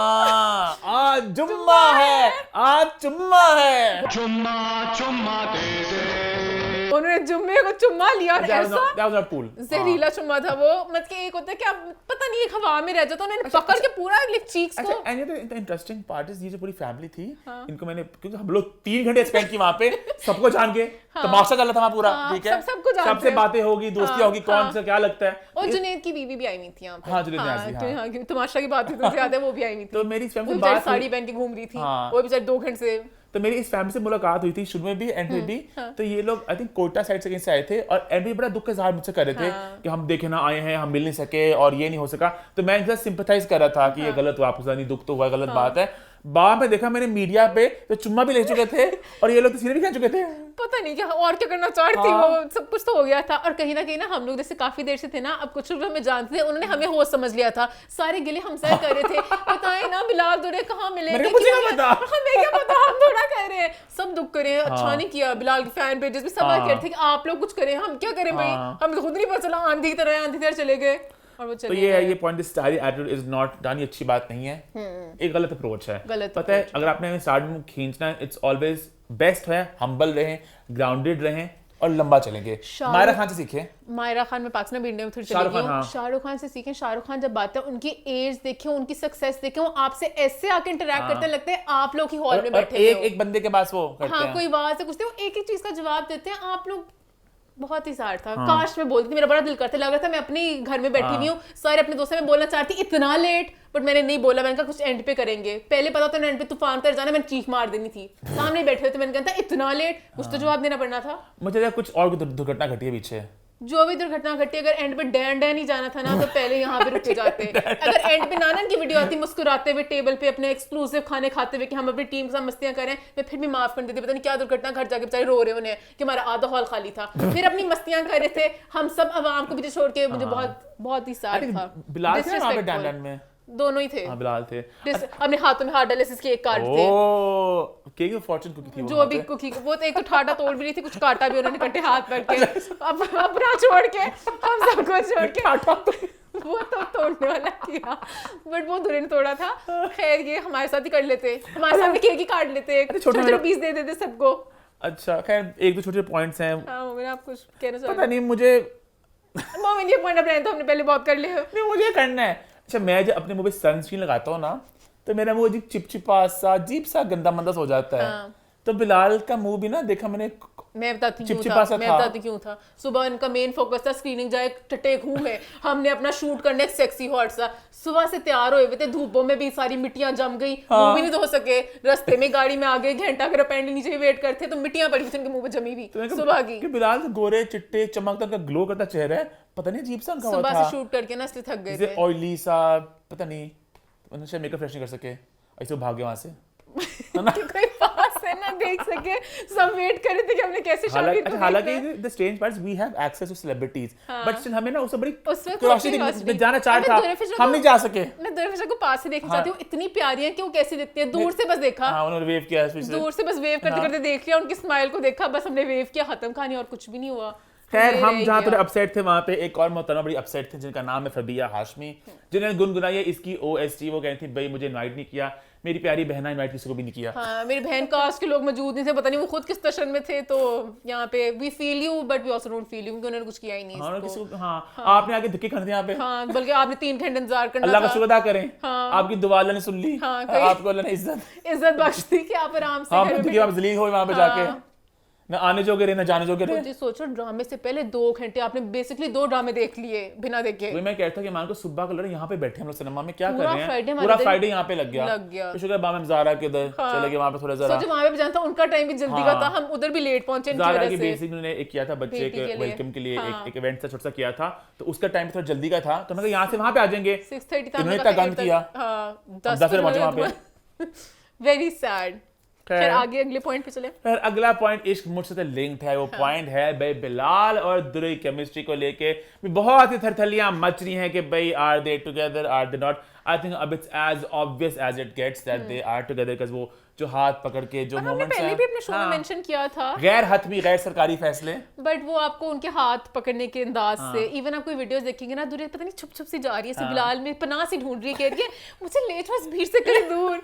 आज जुम्मा है, आज जुम्मा है, चुम्मा चुम्मा दे दे। उन्होंने जुम्मे को चुम्मा लिया और ऐसा that was not cool. जहरीला चुम्मा था वो, मतलब कि एक होता है कि आप पता नहीं एक हवा में रह जाता, उन्होंने पकड़ के पूरा चीक्स को। अच्छा, and the interesting part is ये जो पूरी फैमिली थी, इनको मैंने, क्योंकि हम लोग 3 घंटे स्पेंड की वहाँ पे, सबको जान के तमाशा चल रहा था वहाँ पूरा, ठीक है, सबको जानते हैं, सबसे बातें होगी, दोस्तियाँ होगी, कौन सा क्या लगता है। और जुनैद की बीवी भी आई हुई थी यहाँ पे। हाँ, जुनैद न्याज़ी, हाँ। हाँ, तमाशा की बात तुमसे याद है, वो भी आई हुई थी। तो मेरी इस फैमिली वो से बात साड़ी पहन के घूम रही थी, हाँ। वो बेचारी 2 घंटे से। तो मेरी इस फैमिली से मुलाकात हुई थी शुरू में भी, एंड में भी। तो ये लोग आई थिंक कोटा साइड से कहीं से आए थे, और एंड में बड़ा दुख का इजहार मुझसे कर रहे थे कि हम देखे ना आए हैं, हम मिल नहीं सके और ये नहीं हो सका। तो मैं इनसे सिंपैथाइज कर रहा था कि ये गलत हुआ, आपको नहीं, दुख तो हुआ, गलत बात है। बाद में देखा मैंने मीडिया पे तो चुम्मा भी ले चुके थे और ये लोग तो सीने भी खा चुके थे। पता नहीं क्या और क्या करना चाहती वो, सब कुछ तो हो गया था। और कहीं ना कहीं ना हम लोग जैसे काफी देर से थे ना, अब कुछ लोग हमें जानते थे, उन्होंने हमें होश समझ लिया था, सारे गिले हमसे कर रहे थे, बताए ना बिलाल दुरे कहाँ मिलेंगे, मुझे क्या पता, हमें क्या पता, हम थोड़ा कह रहे हैं, सब दुख करे। अच्छा नहीं किया, बिलाल के फैन पेजेस भी सवाल कह रहे थे कि आप लोग कुछ करें, हम क्या करें भाई, हम खुद नहीं पता चला, आंधी की तरह चले गए। और वो तो ये point, this style attitude is not done, ये अच्छी बात नहीं है, एक गलत अप्रोच है। पता है, अगर आपने स्टार्ट में खींचना है, इट्स ऑलवेज बेस्ट है हम्बल रहें, ग्राउंडेड रहें और लंबा चलेंगे। मायरा खान से सीखें। मायरा खान में पाकिस्तान भी इंडिया में थोड़ी चली गई हूं। शाहरुख खान से सीखें। शाहरुख खान जब बात है, उनकी एज देखें, उनकी सक्सेस देखें, वो आपसे ऐसे आके इंटरेक्ट करते हैं, लगते हैं आप लोग ही हॉल में बैठे हो। एक बंदे के पास वो करते हैं, कोई बात से पूछते हैं, वो एक एक चीज का जवाब देते हैं। आप लोग बहुत ही सार था, काश मैं बोलती थी, मेरा बड़ा दिल करता, लग रहा था मैं अपने घर में बैठी हुई हूँ, सारे अपने दोस्तों में बोलना चाहती, इतना लेट, बट मैंने नहीं बोला। मैंने कहा कुछ एंड पे करेंगे, पहले पता था एंड पे तूफान कर जाना, मैंने चीख मार देनी थी, सामने बैठे थे, मैंने कहा था इतना लेट, कुछ तो जवाब देना पड़ना था। मुझे कुछ और दुर्घटना घटी है पीछे, जो भी दुर्घटना घटी, अगर एंड पे डैन नहीं जाना था ना, तो पहले यहाँ पे रुके जाते। अगर एंड पे नाना की वीडियो आती मुस्कुराते हुए टेबल पे अपने एक्सक्लूसिव खाने खाते हुए कि हम अपनी टीम के साथ मस्तियां करें, मैं फिर भी माफ कर देती। पता नहीं क्या दुर्घटना, घर जाके बेचारे रो रहे उन्हें कि हमारा आधा हॉल खाली था, फिर अपनी मस्तियां कर रहे थे, हम सब अवाम को पीछे छोड़ के। मुझे बहुत ही सार था। बिलाल थे वहाँ पे डैन में, दोनों ही थे। हाँ, बिलाल थे। अपने हाथों में हार्ड डायलिसिस के एक कार्ड थे, केक फॉर्चून कुकी थी जो भी कुकी, वो तो एक तो ठाटा तोड़ भी रही थी, कुछ काटा भी उन्होंने कटे हाथ पर के, अपना छोड़ के, हम सबको छोड़ के, वो तो तोड़ने वाला किया, बट वो दूल्हे ने तोड़ा था। खैर, ये हमारे साथ ही कर लेते, हमारे सामने केक ही काट लेते, छोटे पीस दे देते सबको। अच्छा, खैर एक दो छोटे पॉइंट्स हैं। मोमिन, आप कुछ कहना चाहते? पता नहीं मुझे, मोमिन ये पॉइंट अपने तो हमने पहले बहुत कर लिया। नहीं, मुझे करना है। अच्छा, मैं जब अपने मुंह पे सनस्क्रीन लगाता हूँ ना, तो मेरा मुंह अजीब चिपचिपा सा, अजीब सा गंदा मंदा हो जाता है। तो बिलाल का मुंह भी ना देखा मैंने, मैं बताती क्यों था। सुबह इनका मेन फोकस था स्क्रीनिंग जाए टटेक हूँ मैं, हमने अपना शूट करने सेक्सी हॉट सा, सुबह से तैयार हुए हुए थे, धूपों में भी सारी मिट्टियां जम गई, मुंह भी नहीं धो सके, रास्ते में गाड़ी में आ गए, घंटा कर पैंट नीचे भी वेट करते तो मिट्टियां पड़ी थी उनके मुंह पे जमी हुई सुबह की। बिलाल से गोरे चिट्टे चमकता उनका ग्लो करता चेहरा है, पता नहीं अजीब सा उनका हुआ था। सुबह से शूट करके ना इसलिए थक गए थे, ऑयली सा, पता नहीं शायद मेकअप फ्रेश नहीं कर सके, ऐसे वो भाग गए वहां से। कोई पास है ना देख सके, सब वेट कर रहे थे कि हमने कैसे शादी को। हालांकि the strange part, we have access to celebrities, but still हमें ना उससे बड़ी क्यूरियोसिटी जाना चाहता था, हम नहीं जा सके। मैं दुर्फिशा को पास से देखना चाहती हूँ, इतनी प्यारी है कि वो कैसी दिखती है, दूर से बस देखा, उन्होंने वेव किया, दूर से बस वेव करते करते देख लिया, उनकी स्माइल को देखा, बस हमने वेव किया, खत्म, कहानी, और कुछ भी नहीं हुआ। खैर, हम जहाँ थोड़े अपसेट थे, वहाँ पे एक और मोहतरमा बड़ी अपसेट थे, जिनका नाम है फबिया हाशमी, जिन्होंने गुनगुनाई है इसकी OST। वो कहती थी भाई मुझे इनवाइट नहीं किया, मेरी प्यारी बहना इनवाइट किसी को भी नहीं किया। हाँ, मेरी बहन कास्ट के लोग मौजूद नहीं थे, पता नहीं वो खुद किस टशन में थे, तो यहाँ पे we feel you but we also don't feel you, क्योंकि उन्होंने कुछ किया ही नहीं इसको। आपने आगे धक्के खाने थे यहाँ पे। हाँ, बल्कि आपने 3 घंटे इंतजार करना था। अल्लाह का शुक्र अदा करें, आपकी दुआ अल्लाह ने सुन ली, आपको अल्लाह ने इज्जत बख्श दी कि आप आराम से आप जलील हो वहाँ पे जाके, ना आने जोगे रहे ना जाने जोगे रहे। सोचो, ड्रामे से पहले 2 घंटे आपने बेसिकली 2 ड्रामे देख लिए बिना देखे। वही मैं कहता कि मान को सुबह का लड़े यहाँ पे बैठे हम लोग सिनेमा में क्या कर रहे हैं, पूरा फ्राइडे यहाँ पे लग गया। तो शुक्र बाम ज़ारा के उधर चले गए, वहाँ पे थोड़ा जरा सोचो वहाँ पे जानता, उनका टाइम भी जल्दी का था, हम उधर भी लेट पहुंचे। ज़ारा की बेसिक उन्होंने एक किया था बच्चे के वेलकम के लिए, एक इवेंट सा छोटा सा किया था, तो उसका टाइम थोड़ा जल्दी का था, तो मैं यहाँ से वहाँ पे आ जाएंगे। 6:30 था, इन्होंने इतना गंद किया, 10 बजे पहुंचे वहाँ पे। Very sad. फिर आगे अगले पॉइंट पे चले। फिर अगला पॉइंट इश्क मुझसे लिंक्ड है, वो पॉइंट है भाई बिलाल और दुरे की केमिस्ट्री को लेके बहुत ही थरथलियां मच रही हैं कि भाई are they together, are they not. I think अब it's as obvious as it gets that they are together, because वो जो हाथ पकड़ के जो मोमेंट्स हैं, पहले भी अपने शो में मेंशन किया था, गैर हतमी गैर सरकारी फैसले, बट वो आपको उनके हाथ पकड़ने के अंदाज से, इवन आप कोई वीडियोस देखेंगे ना, दूर पता नहीं छुप छुप सी जा रही है, बिलाल में पनाह सी ढूंढ रही है, कह रही है मुझे ले जाओ इस भीड़ से कहीं दूर,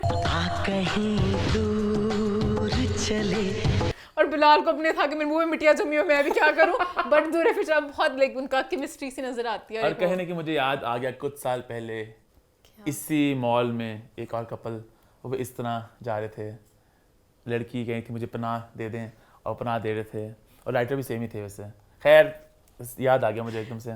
कहीं दूर चले। और बिलाल को अपने था कि मेरे मुंह में मिट्टियां जमी हो, मैं भी क्या करूं, बट दूरफिशा बहुत लाइक उनका केमिस्ट्री सी नजर आती है। और कहने की मुझे याद आ गया कुछ साल पहले इसी मॉल में एक और कपल, वो इस तरह जा रहे थे, लड़की गई थी मुझे पनाह दे दें और पनाह दे रहे थे, और राइटर भी सेम ही थे वैसे। खैर याद आ गया मुझे एकदम से।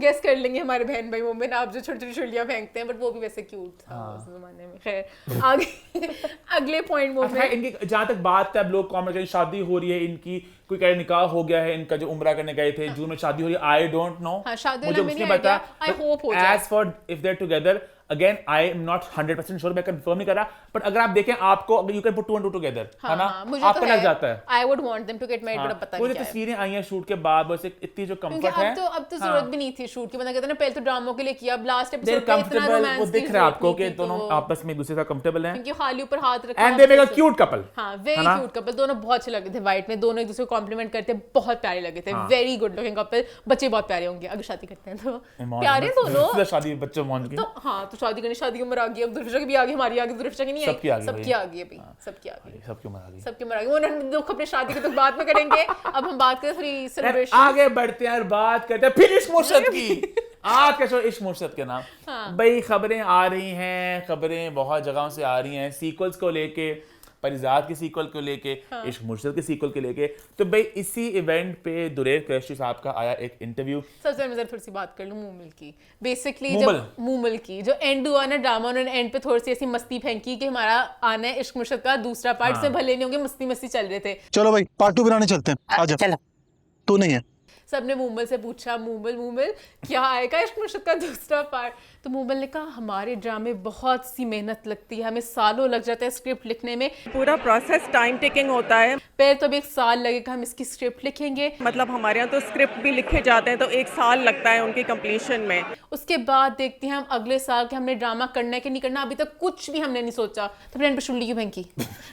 गेस कर लेंगे हमारे बहन भाई मोमिन आप जो छोटी छोटी चुड़ियां फेंकते हैं, बट वो भी वैसे क्यूट था उस जमाने में। खैर आगे अगले पॉइंट मोमिन, इनकी जहाँ तक बात है, अब लोग कमेंट करें शादी हो रही है इनकी, कोई कह रहे निकाह हो गया है इनका, जो उम्रा करने गए थे जून में शादी हो रही है, आई डोंट नो, मुझे उसने बताया। आई होप हो जाए। As for if they are together, again I am not 100% sure, मैं कंफर्म नहीं कर रहा, बट अगर आप देखें आपको you can put 2 and 2 together, है ना, आपको लग जाता है। I would want them to get married, but पता नहीं वो जो तस्वीरें आई हैं शूट के बाद, बस इतनी जो कंफर्ट है, अब तो जरूरत भी नहीं थी शूट की, बंदा कहता है ना पहले तो ड्रामों के लिए किया, अब लास्ट दे एपिसोड में इतना रोमांस वो दिख रहा है आपको कि दोनों आपस में एक दूसरे से कंफर्टेबल हैं, क्योंकि खाली ऊपर हाथ रखा, and they make a cute couple. हां वेरी क्यूट कपल, दोनों बहुत अच्छे लगे थे व्हाइट में, दोनों एक दूसरे को कॉम्प्लीमेंट करते बहुत प्यारे लगे थे, वेरी गुड लुकिंग कपल, बच्चे बहुत प्यारे होंगे अगर शादी करते हैं तो, प्यारे दोनों, शादी बच्चे मौन की तो हां, तो शादी करनी, शादी की उम्र आ गई, अब दूरफिशा की भी आ गई, हमारी आ गई, दूरफिशा की नहीं आई, सबकी आ गई अभी, सबकी आ गई, सबकी उम्र आ गई, सबकी उम्र आ गई। वो दुख अपने शादी के तो बाद में करेंगे, अब हम बात करें थोड़ी सेलिब्रेशन, आगे बढ़ते हैं और बात करते हैं फिर इश्क मुर्शद की। आज का शो इश्क मुर्शद के नाम। भाई खबरें आ रही हैं, खबरें बहुत जगहों से आ रही हैं, सीक्वल्स को लेके, परिजात के सीक्वल को लेके, इश्क मुर्शद के सीक्वल के लेके। तो भाई इसी इवेंट पे दुरेर कुरैशी साहब का आया एक इंटरव्यू। सबसे पहले मैं थोड़ी सी बात कर लूं मूमल की। बेसिकली जब मूमल की जो एंड हुआ ना ड्रामा, उन्होंने एंड पे थोड़ी सी ऐसी मस्ती फेंकी कि हमारा आना है इश्क मुर्शद का दूसरा पार्ट, से भले नहीं होंगे, मस्ती मस्ती चल रहे थे, चलो भाई पार्ट 2 बनाने चलते हैं, आजा। चलो तू नहीं है। सबने मूमल से पूछा, मूमल क्या आएगा इश्क मुर्शद का दूसरा पार्ट? तो मूमल ने कहा हमारे ड्रामे बहुत सी मेहनत लगती है, हमें सालों लग जाता है स्क्रिप्ट लिखने में, पूरा प्रोसेस टाइम टेकिंग होता है, पहले तो अब 1 साल लगेगा हम इसकी स्क्रिप्ट लिखेंगे, मतलब हमारे यहाँ तो स्क्रिप्ट भी लिखे जाते हैं तो 1 साल लगता है उनकी कंप्लीशन में, उसके बाद देखते हैं हम अगले साल के हमने ड्रामा करना है कि नहीं करना, अभी तक कुछ भी हमने नहीं सोचा। तो प्लान पे शुल्ली क्यों फेंकी?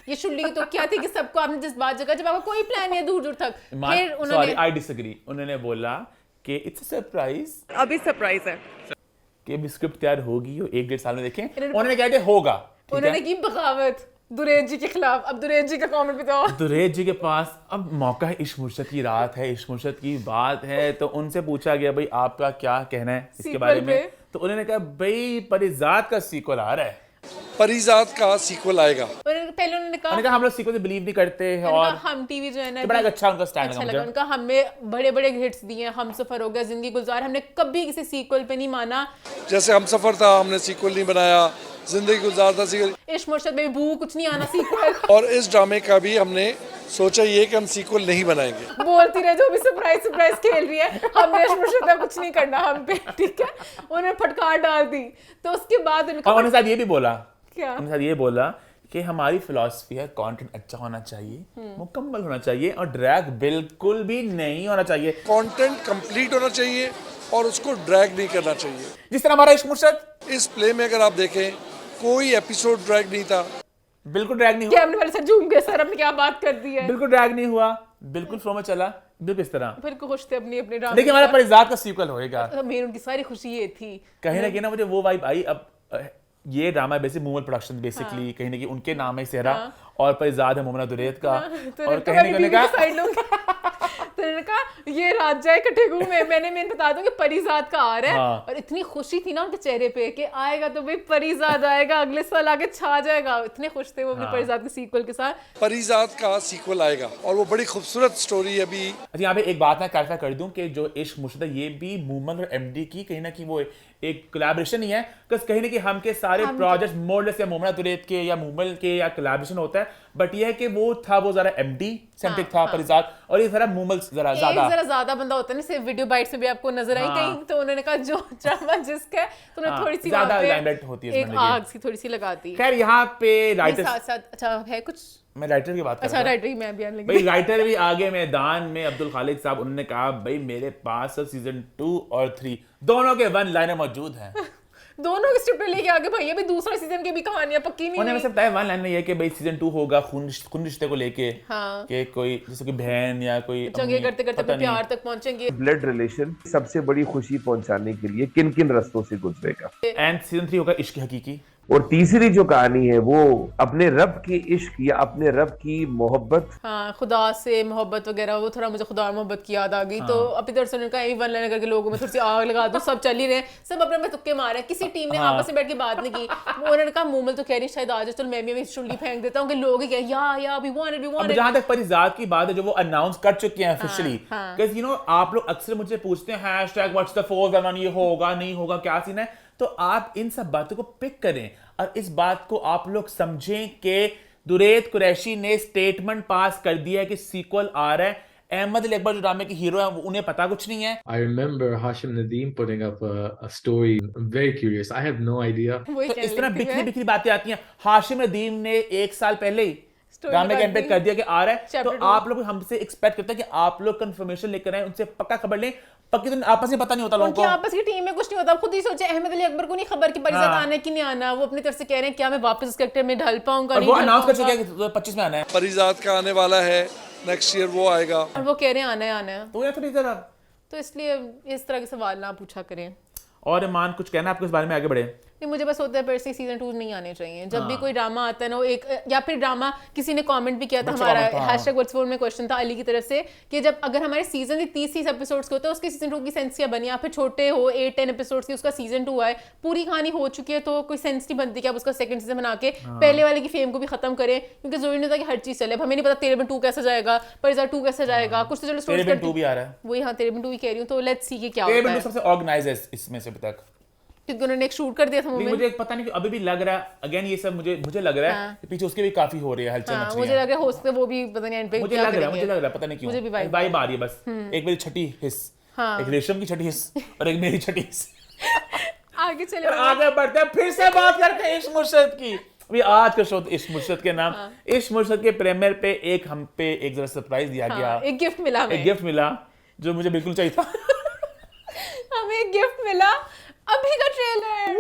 ये शुल्ली तो क्या थी कि सबको आपने जिस बात जगह, जब आपका कोई प्लान नहीं है दूर दूर तक, फिर उन्होंने आई डिसएग्री, उन्होंने बोला कि इट्स अ सरप्राइज, अभी सरप्राइज है कि स्क्रिप्ट तैयार होगी और 1-1.5 साल में देखें, उन्होंने कहा कि होगा, उन्होंने की बगावत दुरेज जी के खिलाफ। अब दुरेज जी का कमेंट बताओ। दुरेज जी के पास अब मौका है, इश्क मुर्शद की रात है, इश्क मुर्शद की बात है, तो उनसे पूछा गया भाई आपका क्या कहना है इसके बारे में, तो उन्होंने कहा भाई परिजात का सीक्वल आ रहा है, परिजात का सीक्वल आएगा। पहले उन्होंने कहा हम लोग सीक्वल से बिलीव नहीं करते हैं, और हम टीवी जो है ना, तो बड़ा अच्छा उनका स्टैंड अच्छा लगा उनका, हमें बड़े बड़े हिट्स दिए, हम सफर हो गया, जिंदगी गुलजार, हमने कभी किसी सीक्वल पे नहीं माना, जैसे हम सफर था हमने सीक्वल नहीं बनाया, जिंदगी गुलजार था सीक्वल, इश्क मुर्शद में भू कुछ नहीं आना सीक्वल, और इस ड्रामे का भी हमने सोचा ये कि हम सीक्वल नहीं बनाएंगे। बोलती रहे जो भी सरप्राइज खेल रही है, हमने इश्क मुर्शद में कुछ नहीं करना हम पे, ठीक है, उन्होंने फटकार डाल दी। तो उसके बाद उन्होंने साथ ये भी बोला, क्या उन्होंने साथ ये बोला कि हमारी फिलॉसफी है कंटेंट अच्छा होना चाहिए, मुकम्मल होना चाहिए, और ड्रैग बिल्कुल भी नहीं होना चाहिए, कंटेंट कंप्लीट होना चाहिए और उसको ड्रैग नहीं करना चाहिए। जिस तरह हमारा इश्क मुर्शद, इस प्ले में अगर आप देखें कोई एपिसोड ड्रैग नहीं था, बिल्कुल ड्रैग नहीं हुआ, कैमरे वाले से झूम गए सर आपने क्या बात कर दी है, बिल्कुल ड्रैग नहीं हुआ, बिल्कुल फ्लो में चला, बिल्कुल इस तरह। फिर खुश थे अपनी अपने ड्रामे। देखिए हमारा परिजात का सीक्वल होएगा, मेरी उनकी सारी खुशी ये थी, कहीं ना कहीं ना मुझे वो वाइब आई। अब ये drama basic movable production basically कहीं ना कहीं उनके नाम है सेहरा, और परिजात है मोमना दुरेत का, और कहीं ना कहीं तो उन्होंने कहा ये रात जाए इकट्ठे घूमे, मैंने बता दूं कि परिजात का आ रहा है, और इतनी खुशी थी ना उनके चेहरे पे कि आएगा तो भाई परिजात आएगा, अगले साल आगे छा जाएगा, इतने खुश थे वो अपने परिजात के सीक्वल के साथ। परिजात का सीक्वल आएगा और वो बड़ी खूबसूरत स्टोरी अभी। अच्छा यहाँ पे एक बात मैं क्लैरिफाई कर दूं कि जो इश्क मुर्शद है ये भी मूमल और एमडी की कहीं ना कहीं वो एक कोलैबोरेशन ही है, बिकॉज़ कहीं ना कहीं हम के सारे प्रोजेक्ट्स मोरलेस या मोमना दुरेत के या मूमल के या कोलैबोरेशन होता है, बट ये है कि वो था वो जरा एमडी सेंट्रिक था परिजात, और ये जरा मूमल जरा ज्यादा बंदा होता है ना, सिर्फ वीडियो बाइट्स में भी आपको नजर आई कहीं, तो उन्होंने कहा जो ड्रामा जिसका है तो उन्होंने थोड़ी सी ज्यादा लाइमलाइट होती है, एक आग सी थोड़ी सी लगाती। खैर यहाँ पे राइटर साथ अच्छा है कुछ, मैं राइटर की बात कर अच्छा राइटर ही मैं बयान लेंगे भाई, राइटर भी आगे मैदान में अब्दुल खालिक साहब, उन्होंने कहा भाई मेरे पास सीजन 2 और 3 दोनों के 1 लाइनर मौजूद हैं, दोनों के स्क्रिप्ट लेके आगे भाई, अभी दूसरा सीजन की भी कहानियां पक्की नहीं उन्होंने बताया 1 लाइन में ये कि भाई सीजन 2 होगा खून रिश्ते को लेके, कि कोई जैसे कि बहन या कोई जंगे करते करते प्यार तक पहुंचेंगे, ब्लड रिलेशन सबसे बड़ी खुशी पहुंचाने के लिए किन किन रास्तों से गुजरेगा, एंड सीजन 3 होगा इश्क हकीकी, और तीसरी जो कहानी है वो अपने रब की इश्क या अपने रब की मोहब्बत, हाँ, खुदा से मोहब्बत वगैरह, वो थोड़ा मुझे खुदा और मोहब्बत की याद आ गई। तो अपनी तरफ से उन्होंने कहा वन लाइन करके लोगों में थोड़ी सी आग लगा दो, सब चल ही रहे, सब अपने में तुक्के मारे, किसी टीम ने आपस में बैठ के बात नहीं की। वो उन्होंने कहा मुमल तो कह रही शायद आज चल मैं भी चुंडी फेंक देता हूँ कि लोग ही कहें या वी वांट इट। जहां तक परिजात की बात है जो वो अनाउंस कर चुके हैं ऑफिशियली, बिकॉज़ यू नो आप लोग अक्सर मुझे पूछते हैं हैशटैग व्हाट्स द 411, ये होगा नहीं होगा क्या सीन है, तो आप इन सब बातों को पिक करें और इस बात को आप लोग समझें कि दुरैत कुरैशी ने स्टेटमेंट पास कर दिया है कि सीक्वल आ रहा है। अहमद अली अकबर जो ड्रामे के हीरो हैं उन्हें पता कुछ नहीं है। I remember Hashim Nadeem putting up a story. I'm very curious. I have no idea. तो इस तरह बिखरी बिखरी बातें आती हैं। हाशिम नदीम ने 1 साल पहले ही ड्रामे कैंपेन कर दिया कि आ रहा है, तो आप लोग हमसे एक्सपेक्ट करते हैं कि आप लोग कंफर्मेशन लेकर आए, उनसे पक्का खबर लें। पक्की तो आपस में पता नहीं होता लोगों को, आपस की टीम में कुछ नहीं होता। खुद ही सोचे अहमद अली अकबर को नहीं खबर कि परिजात आना है कि नहीं आना, वो अपनी तरफ से कह रहे हैं क्या मैं वापस इस कैरेक्टर में ढल पाऊंगा, नहीं वो अनाउंस कर चुके हैं कि 25 में आना है। परिजात का आने वाला है, नेक्स्ट ईयर वो आएगा और वो कह रहे हैं आना है, तो थोड़ी तरह, तो इसलिए इस तरह के सवाल ना पूछा करें। और ईमान कुछ कहना आपको इस बारे में आगे बढ़े? नहीं, मुझे बस होता है पर्सनली सीजन 2 नहीं आने चाहिए। जब भी कोई ड्रामा आता है ना, एक या फिर ड्रामा किसी ने कमेंट भी किया था, हमारा #WhatsApp में क्वेश्चन था अली की तरफ से कि जब अगर हमारे सीजन के 30 एपिसोड्स के होते हैं उसके सीजन 2 की सेंस क्या बनी, या फिर छोटे हो 8-10 एपिसोड्स की उसका सीजन 2 आए, पूरी कहानी हो चुकी है तो कोई सेंस नहीं बनती कि आप उसका सेकंड सीजन बना के पहले वाले की फेम को भी खत्म करें, क्योंकि जरूरी नहीं होता कि हर चीज चले। अब हमें नहीं पता तेरे में 2 कैसे जाएगा, परिजात 2 कैसे जाएगा, कुछ तो चलो स्टोरी 2 भी आ रहा है, वही। हाँ, तेरे में 2 ही कह रही हूँ, तो लेट्स सी कि क्या होता है। सबसे ऑर्गेनाइज है इसमें से अभी तक, क्योंकि उन्होंने एक शूट कर दिया था मूवी में। मुझे पता नहीं अभी भी लग रहा है अगेन ये सब मुझे लग रहा है कि पीछे उसके भी काफी हो रही है हलचल मच रही है। मुझे लग रहा है हो सकता है वो भी पता नहीं एंड पे मुझे लग रहा है पता नहीं क्यों मुझे भी वाइब आ रही है बस। एक मेरी छठी हिस्स, एक रेशम की छठी हिस्स और एक मेरी छठी हिस्स। आगे चले, आगे बढ़ते हैं, फिर से बात करते हैं इश्क मुर्शद की। अभी आज का शो इश्क मुर्शद के नाम, इश्क मुर्शद के प्रीमियर पे हम पे एक जरा सरप्राइज दिया गया, एक गिफ्ट मिला जो मुझे बिल्कुल चाहिए था। हमें एक गिफ्ट मिला, अभी का ट्रेलर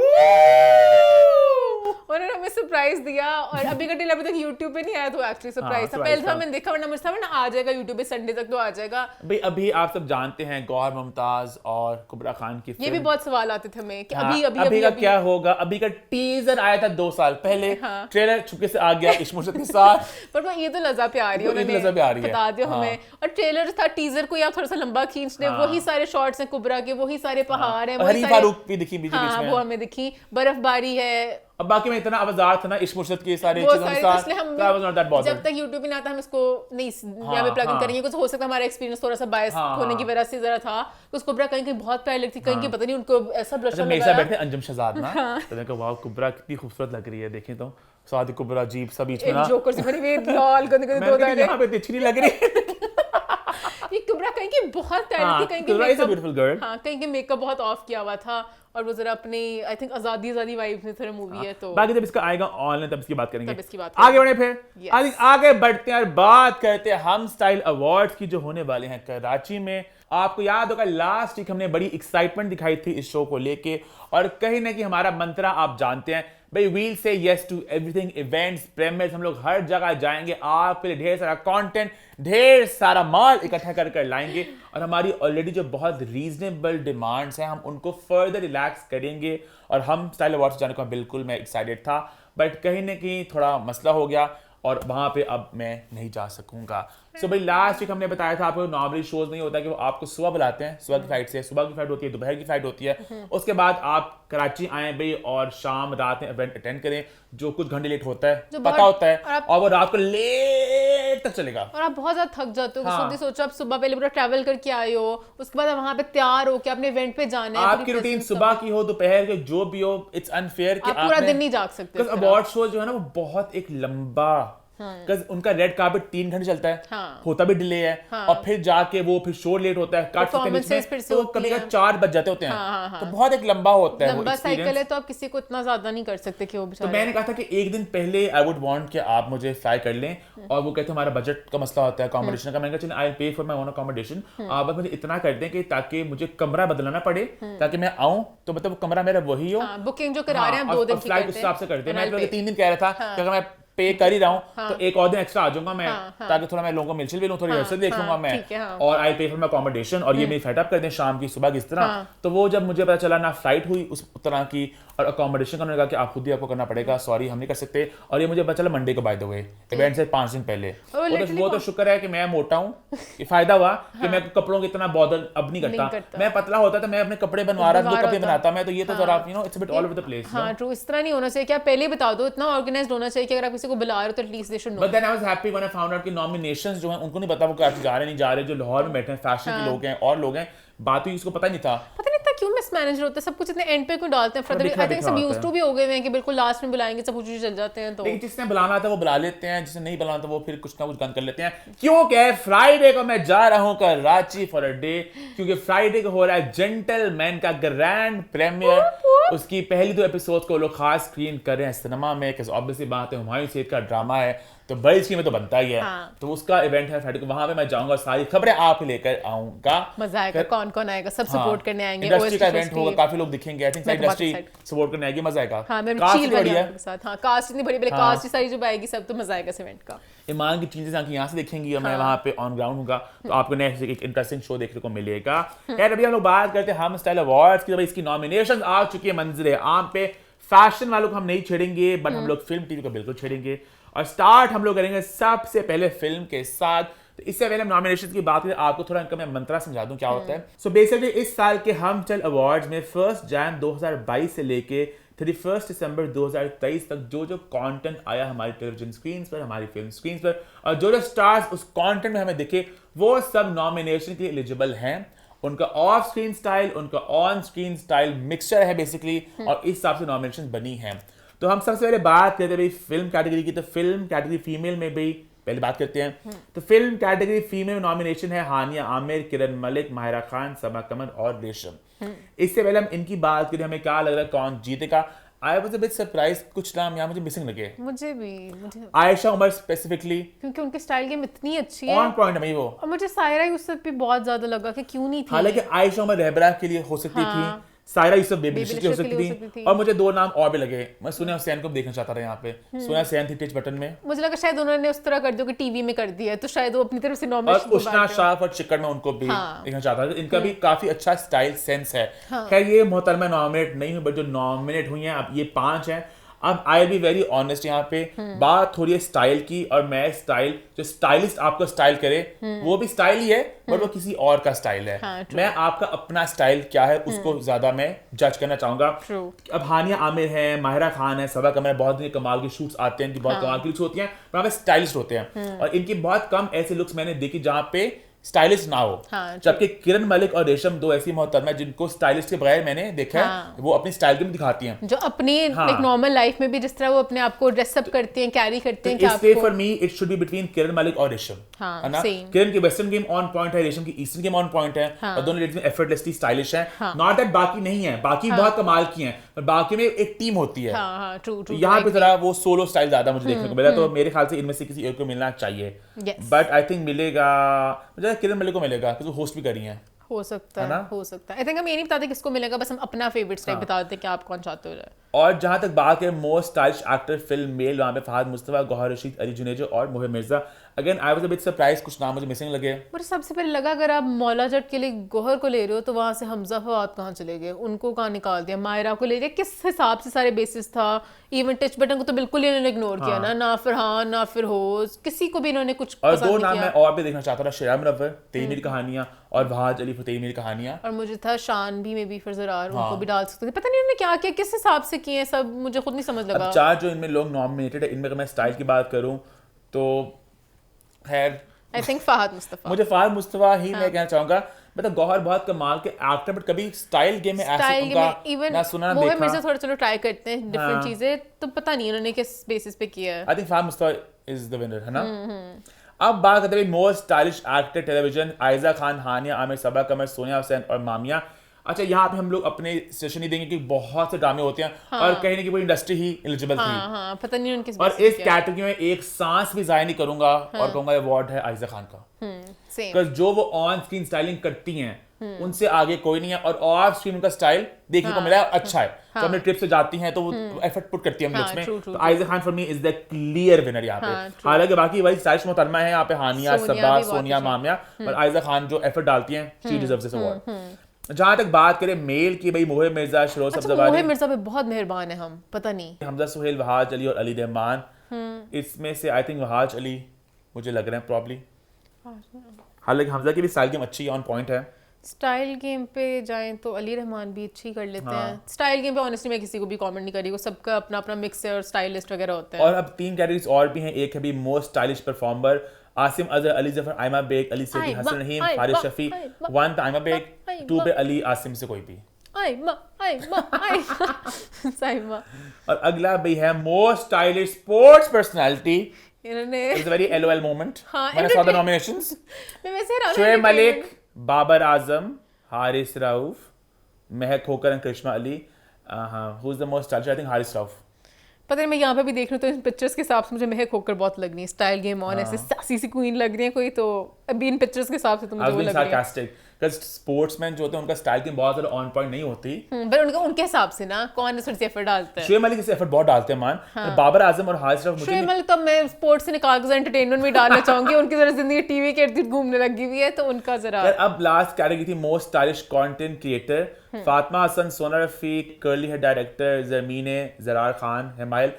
उन्होंने हमें सरप्राइज दिया, और अभी का ट्रेलर अभी तक YouTube पे नहीं आया, तो एक्चुअली सरप्राइज था। पहले तो मैंने देखा, वरना मुझे था वरना आ जाएगा YouTube पे, संडे तक तो आ जाएगा। भाई अभी आप सब जानते हैं गौहर मुमताज और कुबरा खान की फिल्म, ये भी बहुत सवाल आते थे हमें कि अभी का क्या होगा। अभी का टीजर आया था 2 साल पहले, ट्रेलर छुपके से आ गया इश्क मुर्शद के साथ, पर ये तो लजा पे आ रही है, उन्होंने बता दिया हमें। और ट्रेलर था, टीजर को या थोड़ा सा लंबा खींच दे, वही सारे शॉट्स हैं कुबरा के, वही सारे पहाड़ हैं, हरी फारूक भी दिखी बीच में, वो हमें दिखी, बर्फबारी है। अब बाकी में इतना आवाज़ार था ना इश्क मुर्शद की सारी चीजों के साथ, जब तक YouTube पे ना आता हम इसको नहीं यहाँ पे प्लग इन करेंगे। कुछ हो सकता है हमारा एक्सपीरियंस थोड़ा सा बायस होने की वजह से जरा था, तो उसको कुबरा कहीं बहुत प्यारी लगती, कहीं पता नहीं उनको ऐसा ब्लश मेरे साथ बैठे अंजुम शहजाद ना, तो देखो वाह कुबरा कितनी खूबसूरत लग रही है, देखें तो सादी कुबरा अजीब सा बीच में ना जोकर से भरी हुई लाल गंदे दो दाने, यहाँ पे अच्छी नहीं लग रही। ये कुबरा कहीं की बहुत प्यारी थी, कहीं की मेकअप बहुत ऑफ किया हुआ था, और वो जरा अपनी आई थिंक आजादी वाइब में थोड़ा मूवी है। तो बाकी जब इसका आएगा ऑनलाइन तब इसकी बात करेंगे। आगे बढ़े फिर आगे बढ़ते हैं और बात करते हैं हम स्टाइल अवार्ड्स की जो होने वाले हैं कराची में। आपको याद होगा लास्ट वीक हमने बड़ी एक्साइटमेंट दिखाई थी इस शो को लेके, और कहीं ना कहीं हमारा मंत्रा आप जानते हैं भाई, we'll say yes to everything, events, premieres, हम लोग हर जगह जाएंगे, आपके लिए ढेर सारा कंटेंट, ढेर सारा माल इकट्ठा कर लाएंगे, और हमारी ऑलरेडी जो बहुत रीजनेबल डिमांड्स हैं हम उनको फर्दर रिलैक्स करेंगे। और हम स्टाइल अवार्ड्स जाने को बिल्कुल मैं एक्साइटेड था, बट कहीं ना कहीं थोड़ा मसला हो गया और वहां पे अब मैं नहीं जा सकूंगा। सो भाई लास्ट वीक हमने बताया था आपको नॉर्मली शोज नहीं होता कि वो आपको सुबह बुलाते हैं, सुबह की फ्लाइट से, सुबह की फ्लाइट होती है, दोपहर की फ्लाइट होती है, उसके बाद आप कराची आए भाई और शाम रात में इवेंट अटेंड करें, जो कुछ घंटे लेट होता है पता होता है, और वो रात को लेट तक चलेगा और आप बहुत ज्यादा थक जाते हो। सोचो आप सुबह पहले पूरा ट्रैवल करके आए हो, उसके बाद वहां पे तैयार हो के अपने इवेंट पे जाना है, आपकी रूटीन सुबह की हो दोपहर के जो भी हो, इट्स अनफेयर कि आप पूरा दिन नहीं जाग सकते। अवार्ड शो जो है ना वो बहुत एक लंबा, उनका रेड कार्पेट 3 घंटे चलता है, होता भी डिले है, और फिर जाके वो फिर शो लेट होता है, काट तो कभी 4 बज जाते होते हैं, तो बहुत एक लंबा होता है, लंबा साइकिल है, तो आप किसी को इतना ज्यादा नहीं कर सकते कि वो तो मैंने कहा था कि एक दिन पहले आई वुड वांट कि आप मुझे फ्लाई कर लें, और वो कहते हैं हमारा बजट का मसला होता है अकोमोडेशन का। मैंने कहा आई पे फॉर माय ओन अकोमोडेशन, आप बस मुझे इतना कर दें कि ताकि मुझे कमरा बदलना पड़े, ताकि मैं आऊं तो मतलब कमरा मेरा वही हो, बुकिंग जो करा रहे हैं 2 दिन की फ्लाइट उस हिसाब से करते हैं। मैं 3 दिन कह रहा था कि अगर मैं पे कर ही रहा हूँ तो एक और दिन एक्स्ट्रा आ जाऊंगा मैं, ताकि थोड़ा मैं लोगों को मिल भी लूँ, थोड़ी रिहर्सल देख लूंगा मैं, और आई पे फॉर माई अकोमोडेशन, और ये मेरी सेटअप कर दें शाम की सुबह की इस तरह। तो वो जब मुझे पता चला ना फ्लाइट हुई उस तरह की और अकोमोडेशन का, उन्होंने कहा कि आप खुद ही आपको करना पड़ेगा, सॉरी हम नहीं कर सकते। और ये मुझे पता चला मंडे को, बाय द वे इवेंट से 5 दिन पहले। वो तो शुक्र है कि मैं मोटा हूँ, ये फायदा हुआ कि मैं कपड़ों की इतना बॉदर अब नहीं करता। मैं पतला होता था, मैं अपने कपड़े बनवा रहा था, कपड़े बनाता मैं, तो ये तो जरा it's a bit all over the place. हां ट्रू, इस तरह नहीं होना चाहिए कि आप पहले बता दो, इतना ऑर्गेनाइज्ड होना चाहिए कि अगर आप किसी को बुला रहे हो तो at least they should know. But then I was happy when I found out कि नॉमिनेशंस जो हैं उनको नहीं पता वो क्या जा रहे नहीं जा रहे, जो लाहौर में बैठे हैं फैशन के लोग हैं और लोग हैं, बात हुई, इसको पता नहीं था। पता नहीं था क्यों मिसमैनेज होता है सब कुछ, इतने एंड पे क्यों डालते हैं। आई थिंक सब यूज्ड टू भी हो गए हैं कि बिल्कुल लास्ट में बुलाएंगे, सब कुछ चल जाते हैं। तो लेकिन जिसने बुलाना था वो बुला लेते हैं, जिसने नहीं बुलाना था वो फिर कुछ ना कुछ गन कर लेते हैं। क्योंकि फ्राइडे को मैं जा रहा हूँ कराची फॉर अ डे, क्योंकि फ्राइडे को हो रहा है जेंटलमैन का ग्रैंड प्रीमियर। उसकी पहली 2 एपिसोड को लोग खास स्क्रीन कर रहे हैं सिनेमा में, क्योंकि ऑब्वियसली बात है हुमायूं सेठ का ड्रामा है तो बड़ी स्क्रीन में तो बनता ही है। तो उसका इवेंट है फ्राइडे को, वहां पे मैं जाऊंगा, सारी खबरें आप लेकर आऊंगा। मजा आएगा, कौन कौन आएगा, सब सपोर्ट करने आएंगे। इंडस्ट्री का इवेंट होगा, काफी लोग दिखेंगे, आई थिंक इंडस्ट्री सपोर्ट करने आएगी, मजा आएगा। हां मैं चिल बढ़िया के साथ, हां कास्ट इतनी बड़ी कास्ट सारी जो आएगी सब, तो मजा आएगा इस इवेंट का। ईमान की चीजें आंखें यहाँ से देखेंगी और मैं वहाँ पे ऑन ग्राउंड होगा, तो आपको नेक्स्ट एक इंटरेस्टिंग शो देखने को मिलेगा। यार अभी हम लोग बात करते हैं हम स्टाइल अवार्ड्स की। इसकी नॉमिनेशन आ चुकी है मंजरे आम पे। फैशन वालों को हम नहीं छेड़ेंगे, बट हम लोग फिल्म टीवी को बिल्कुल छेड़ेंगे, और स्टार्ट हम लोग करेंगे सबसे पहले फिल्म के साथ। तो इससे पहले हम नॉमिनेशन की बात करें, आपको थोड़ा इनका मैं मंत्रा समझा दूं क्या होता है। सो बेसिकली इस साल के हम चल अवार्ड्स में 1 जनवरी 2022 से लेके 31 दिसंबर 2023 तक जो जो कंटेंट आया हमारी टेलीविजन स्क्रीन पर, हमारी फिल्म स्क्रीन पर, और जो जो स्टार्स उस कंटेंट में हमें दिखे, वो सब नॉमिनेशन के लिए एलिजिबल हैं। उनका ऑफ स्क्रीन स्टाइल, उनका ऑन स्क्रीन स्टाइल मिक्सचर है बेसिकली, और इस हिसाब से नॉमिनेशन बनी है। तो हम सबसे पहले बात करते हैं भाई फिल्म कैटेगरी की। तो फिल्म कैटेगरी फीमेल में भी पहले बात करते हैं। तो फिल्म कैटेगरी फीमेल नॉमिनेशन है हानिया आमिर, किरण मलिक, माहिरा खान, सबा कमर और रेशम। इससे पहले हम इनकी बात करें, हमें क्या लग रहा है कौन जीतेगा। आई वाज अ बिट सरप्राइज, कुछ नाम यहाँ मुझे मिसिंग लगे। मुझे भी आयशा उमर स्पेसिफिकली, क्योंकि उनकी स्टाइल गेम इतनी अच्छी है, ऑन पॉइंट है वो। और मुझे सायरा यूसुफ भी बहुत ज्यादा लगा कि क्यों नहीं थी। हालांकि आयशा उमर रहबरा के लिए हो सकती थी, सायरा यूसुफ बेबी लिशियस की हो सकती थी, और मुझे 2 नाम और भी लगे। मैं सोनिया हुसैन को देखना चाहता था यहाँ पे। सोनिया हुसैन थी टच बटन में, मुझे लगा शायद उन्होंने उस तरह कर दिया कि टीवी में कर दिया है, तो शायद वो अपनी तरफ से नॉमिनेशन। और उष्णा शाह और चिकन में उनको भी देखना चाहता था। इनका भी काफी अच्छा स्टाइल सेंस है। खैर ये मोहतरमा नॉमिनेट नहीं हुई, बट जो नॉमिनेट हुई हैं अब ये 5 हैं। अब आई बी वेरी ऑनेस्ट, यहाँ पे बात थोड़ी है स्टाइल की, और मैं स्टाइल जो स्टाइलिस्ट आपको स्टाइल करे वो भी स्टाइल ही है, बट वो किसी और का स्टाइल है। मैं आपका अपना स्टाइल क्या है उसको ज्यादा मैं जज करना चाहूंगा। अब हानिया आमिर है, माहिरा खान है, सबा कमर है, बहुत कमाल की शूट्स आते हैं, बहुत कमाल की लुक्स होती हैं, वहाँ पे स्टाइलिस्ट होते हैं, और इनकी बहुत कम ऐसे लुक्स मैंने देखी जहाँ पे स्टाइलिस्ट ना हो। जबकि किरण मलिक और रेशम 2 ऐसी मोहतरमा है जिनको स्टाइलिस्ट के बगैर मैंने देखा है, वो अपनी स्टाइल को भी दिखाती हैं, जो अपनी एक नॉर्मल लाइफ में भी जिस तरह वो अपने आप को ड्रेसअप करती हैं, कैरी करते हैं। इसलिए for me it should be between Kiran Malik और रेशम, है ना। किरण की वेस्टर्न गेम ऑन पॉइंट है, रेशम की ईस्टर्न गेम ऑन पॉइंट है, और दोनों लेडीज में एफर्टलेसली स्टाइलिश है। नॉट दैट बाकी नहीं है, बाकी बहुत कमाल की हैं, पर बाकी में एक टीम होती है। यहाँ पे जरा वो सोलो स्टाइल ज्यादा मुझे देखने को मिला, तो मेरे ख्याल से इनमें से किसी एक को मिलना चाहिए, बट आई थिंक मिलेगा मुझे किरण मलिक को मिलेगा, क्योंकि होस्ट भी करी हैं। हो सकता है, हो सकता है। आई थिंक हम ये नहीं बताते किसको मिलेगा, बस हम अपना फेवरेट स्टाइल बता देते हैं कि आप कौन चाहते हो। और जहां तक बात है most stylish actor film male, वहां पे फहद मुस्तफा, गौहर रशीद, अली जुनेजो और Mohib Mirza. Again I was a bit surprise, कुछ नाम मुझे मिसिंग लगे। मुझे सबसे पहले लगा अगर आप मौला जट के लिए गौहर को ले रहे हो तो वहां से हमजा फवाद कहाँ चले गए, उनको कहाँ निकाल दिया, मायरा को ले लिया, किस हिसाब से सारे बेसिस था। इवन टच बटन को तो बिल्कुल ही इन्होंने इग्नोर किया ना फरहान ना फिरहोज, किसी को भी इन्होंने कुछ और 2 नाम मैं और भी देखना चाहता था, शेरा मुनव्वर, तेरी मेरी कहानियां, और वहाज अली फतेह मेरी कहानियां, और मुझे था शान भी में भी फिर जरार, उनको भी डाल सकते थे। पता नहीं उन्होंने क्या किया, किस हिसाब से किए सब, मुझे खुद नहीं समझ लगा। 4 जो इनमें लोग नॉमिनेटेड है, इनमें अगर मैं स्टाइल की बात करूं तो खैर आई थिंक फहद मुस्तफा, मुझे फहद मुस्तफा ही मैं कहना चाहूंगा। मतलब गौहर बहुत कमाल के एक्टर, बट कभी स्टाइल गेम में ऐसे उनका ना सुना ना देखा। मुझे थोड़ा चलो ट्राई करते हैं डिफरेंट चीजें, तो पता नहीं उन्होंने किस बेसिस पे किया है। I think Fahad Mustafa is the winner, है ना। अब बात करते हैं most stylish actor television, Ayeza Khan, Hania Aamir, Saba Qamar, Sonia Hussain और मामिया। अच्छा यहाँ पे हम लोग अपने सेशन नहीं देंगे कि बहुत से ड्रामे होते हैं और कहीं ना कहीं वो इंडस्ट्री ही एलिजिबल थी। हाँ पता नहीं उनकी और इस कैटेगरी में एक सांस भी जाया नहीं करूंगा और कहूंगा अवार्ड है आयशा खान का, सेम जो वो ऑन स्क्रीन स्टाइलिंग करती हैं उनसे आगे कोई नहीं है, और ऑफ स्क्रीन उनका स्टाइल देखने को मिला है अच्छा है। तो अपने ट्रिप से जाती हैं तो वो एफर्ट पुट करती है हम लुक्स में, तो Ayesha Khan for me is the clear winner यहाँ पे। हालांकि बाकी वही स्टाइलिश मोहतरमा है यहाँ पे, हानिया, सबा, सोनिया, मामिया, पर आयशा खान जो एफर्ट डालती हैं शी डिजर्व्स दिस अवार्ड। जहां तक बात करें मेल की, भाई मोहिब मिर्जा, शिरोज सब्ज़वारी, मोहिब मिर्जा पे बहुत मेहरबान है हम, पता नहीं हमजा सुहेल, वहाज अली और अली रहमान, इसमें से आई थिंक वहाज अली मुझे लग रहे हैं प्रॉब्ली। हालांकि हमजा की भी स्टाइल गेम अच्छी ऑन पॉइंट है। स्टाइल गेम पे जाएं तो अली रहमान भी अच्छी कर लेते हैं। स्टाइल गेम पे ऑनेस्टली मैं किसी को भी कमेंट नहीं करी, वो सबका अपना अपना मिक्स है और स्टाइलिस्ट वगैरह होते हैं। और अब 3 कैटेगरीज और भी हैं। एक है भी most stylish performer, Asim Azhar, Ali Zafar, Aima Baig, Ali Sethi, Hassan Rahim, Faris Shafi. 1 Aima Baig, 2 पे अली, आसिम से कोई भी। और अगला भी है most stylish sports personality. It's very LOL moment when I saw the nominations. Shoaib Malik, Babar Azam, Haris Rauf, Mehak Hokar and Karishma Ali. Who is the most stylish? I think Haris Rauf. पता नहीं, मैं यहाँ पे भी देख रही हूँ तो इन पिक्चर्स के हिसाब से मुझे महक होकर बहुत लग रही है। स्टाइल गेम ऑन ऐसे सासी सी क्वीन लग रही है कोई, तो अभी इन पिक्चर्स के हिसाब से तो मुझे वो लग रही है। Because स्पोर्ट्समैन जो होते हैं उनका स्टाइल गेम बहुत ज्यादा ऑन पॉइंट नहीं होती, पर उनके हिसाब से ना कौन थोड़ी सी एफर्ट डालता है। शोएब मलिक इसे एफर्ट बहुत डालते हैं मान। और बाबर आजम और हारिस रऊफ, शोएब मलिक तो मैं स्पोर्ट्स से निकाल के एंटरटेनमेंट में डालना चाहूंगी। उनकी जरा जिंदगी टीवी के इर्द गिर्द घूमने लगी हुई है, तो उनका जरा। अब लास्ट कैटेगरी थी most stylish content creator. Fatima Hasan, Sona Rafiq, curly hair director, जमीने, जरार खान, हिमायल।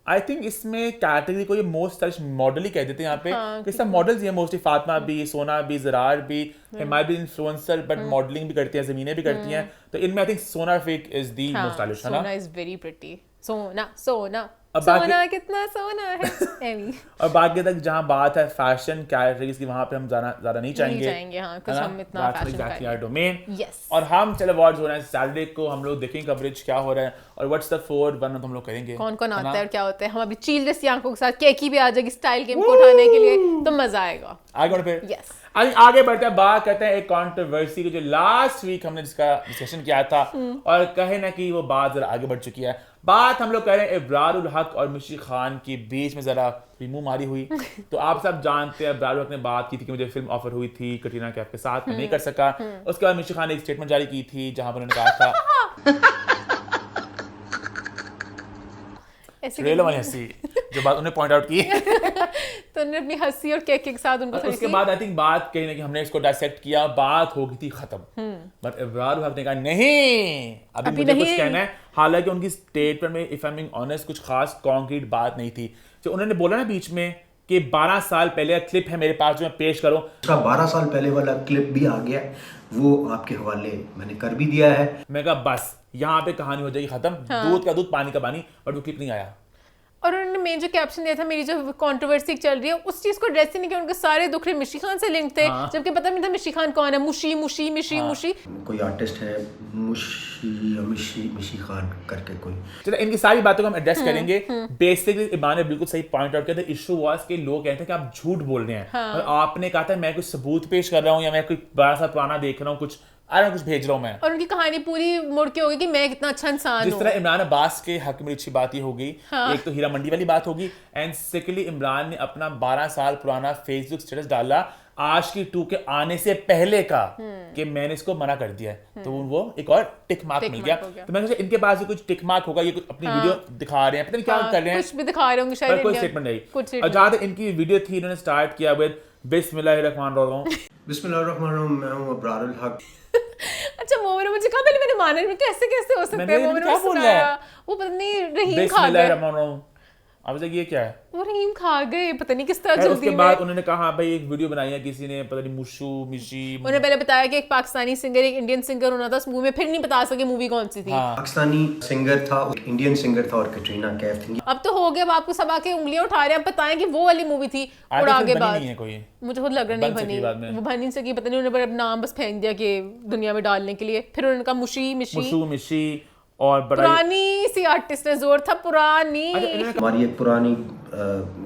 आई थिंक इसमें कैटेगरी को ये मोस्ट स्टाइलिश मॉडल ही कह देते हैं यहाँ पे। सब मॉडल्स ही हैं मोस्टली, फातिमा भी, सोना भी, जरार भी, हिमायल भी इन्फ्लुएंसर बट मॉडलिंग भी करती हैं, जमीने भी करती हैं। तो इनमें आई थिंक सोना Rafiq is the most stylish, है ना? सोना इज वेरी प्रिटी। सोना सोना अब सोना कितना सोना है एमी। और बाकी तक जहाँ बात है फैशन कैटेगरीज की, वहाँ पे हम ज्यादा नहीं चाहेंगे। हाँ, कुछ हम इतना फैशन का डोमेन। यस। और हम चलो अवार्ड्स हो रहे हैं सैटरडे को, हम लोग देखेंगे कवरेज क्या हो रहा है और व्हाट्स द 4 1 हम लोग करेंगे कौन कौन आता है और क्या होता है। हम अभी चील जैसी आंखों के साथ केकी भी आ जाएगी स्टाइल गेम को उठाने के लिए, तो मजा आएगा। आगे बढ़ते हैं। यस, आगे बढ़ते हैं, बात करते हैं एक कंट्रोवर्सी की जो लास्ट वीक हमने जिसका डिस्कशन किया था और कहे ना कि वो बात जरा आगे बढ़ चुकी है। बात हम लोग कह रहे हैं इब्रारुल हक और मिशी खान के बीच में जरा मुंह मारी हुई। तो आप सब जानते हैं इब्रारुल हक ने बात की थी कि मुझे फिल्म ऑफर हुई थी कटरीना कैफ के साथ, मैं नहीं कर सका। उसके बाद मिशी खान ने एक स्टेटमेंट जारी की थी जहां पर उन्होंने कहा था रेलो वाली हंसी जो बात उन्हें पॉइंट आउट की तो उन्होंने अपनी हंसी और केक के साथ उनको उसके बाद आई थिंक बात कही ना कि हमने इसको डायसेक्ट किया, बात हो गई थी खत्म। बट इब्रारुल हक ने कहा नहीं, अभी मुझे कुछ कहना है। हालांकि उनकी स्टेटमेंट में if I am being honest कुछ खास कॉन्क्रीट बात नहीं थी। जो उन्होंने बोला ना बीच में कि 12 साल पहले का क्लिप है मेरे पास जो मैं पेश करूं, 12 साल पहले वाला क्लिप भी आ गया, वो आपके हवाले मैंने कर भी दिया है। मैं कहा बस यहाँ पे कहानी हो जाएगी खत्म। दूध का दूध पानी का पानी। बट वो क्लिप नहीं आया। और उन्होंने मेन जो कैप्शन दिया था, मेरी जो कंट्रोवर्सी चल रही है उस चीज को एड्रेस ही नहीं किया। उनके सारे दुखड़े मिशी खान से लिंक थे, जबकि पता नहीं था मिशी खान कौन है। मुशी मुशी मिशी मुशी कोई आर्टिस्ट है मिशी खान करके कोई। चलो इनकी सारी बातों को हम एड्रेस करेंगे। बेसिकली इमरान ने बिल्कुल सही पॉइंट आउट किया था। इशू वाज कि लोग कहते हैं कि आप झूठ बोल रहे हैं और आपने कहा था मैं कुछ सबूत पेश कर रहा हूँ या मैं कोई बड़ा सा पुराना देख रहा हूँ, कुछ भेज रहा हूँ मैं। और उनकी कहानी पूरी मुड़ के होगी कि मैं कितना अच्छा इंसान हूँ। जिस तरह इमरान अब्बास के हक में अच्छी बात ये होगी, एक तो हीरा मंडी वाली बात होगी, एंड सेकेंडली इमरान ने अपना 12 साल पुराना फेसबुक स्टेटस डाला आशिकी 2 के आने से पहले का कि मैंने इसको मना कर दिया है। तो वो एक और टिक मार्क मिल गया। तो मैंने सोचा इनके पास भी कुछ टिक मार्क होगा, ये कुछ अपनी वीडियो दिखा रहे हैं, पता नहीं क्या कर रहे हैं, कुछ भी दिखा रहे होंगे शायद, कोई स्टेटमेंट नहीं। और जहां तक इनकी वीडियो थी, इन्होंने स्टार्ट किया विद बिस्मिल्लाहिर्रहमानिर्रहीम। बिस्मिल्लाहिर्रहमानिर्रहीम, मैं हूं इब्रारुल हक। अच्छा मोमिन, मुझे कहा पहले मैंने माना नहीं, कैसे हो सकता है। मोमिन ने सुनाया, वो पता नहीं रहीम खा गए। अब तक ये क्या है, वो रहीम खा गए, पता नहीं किस तरह जल्दी में। उसके बाद उन्होंने कहा भाई एक वीडियो बनाई है किसी ने, पता नहीं मुशू मिशी। उन्होंने पहले बताया कि एक पाकिस्तानी सिंगर एक इंडियन सिंगर होना था उस मूवी में, फिर नहीं बता सके मूवी कौन सी थी। पाकिस्तानी सिंगर था, इंडियन सिंगर था और कटरीना कैफ थी। अब तो हो गया, अब आपको सब आके उंगलियां उठा रहे हैं, बताएं कि वो वाली मूवी थी और आगे बात नहीं है कोई। मुझे खुद लग रहा नहीं बनी, वो बन नहीं सकी, पता नहीं उन्होंने नाम बस फेंक दिया कि दुनिया में डालने के लिए। फिर उन्होंने कहा मुशी मिशी और पुरानी सी आर्टिस्ट ने जोर था, पुरानी। हमारी एक पुरानी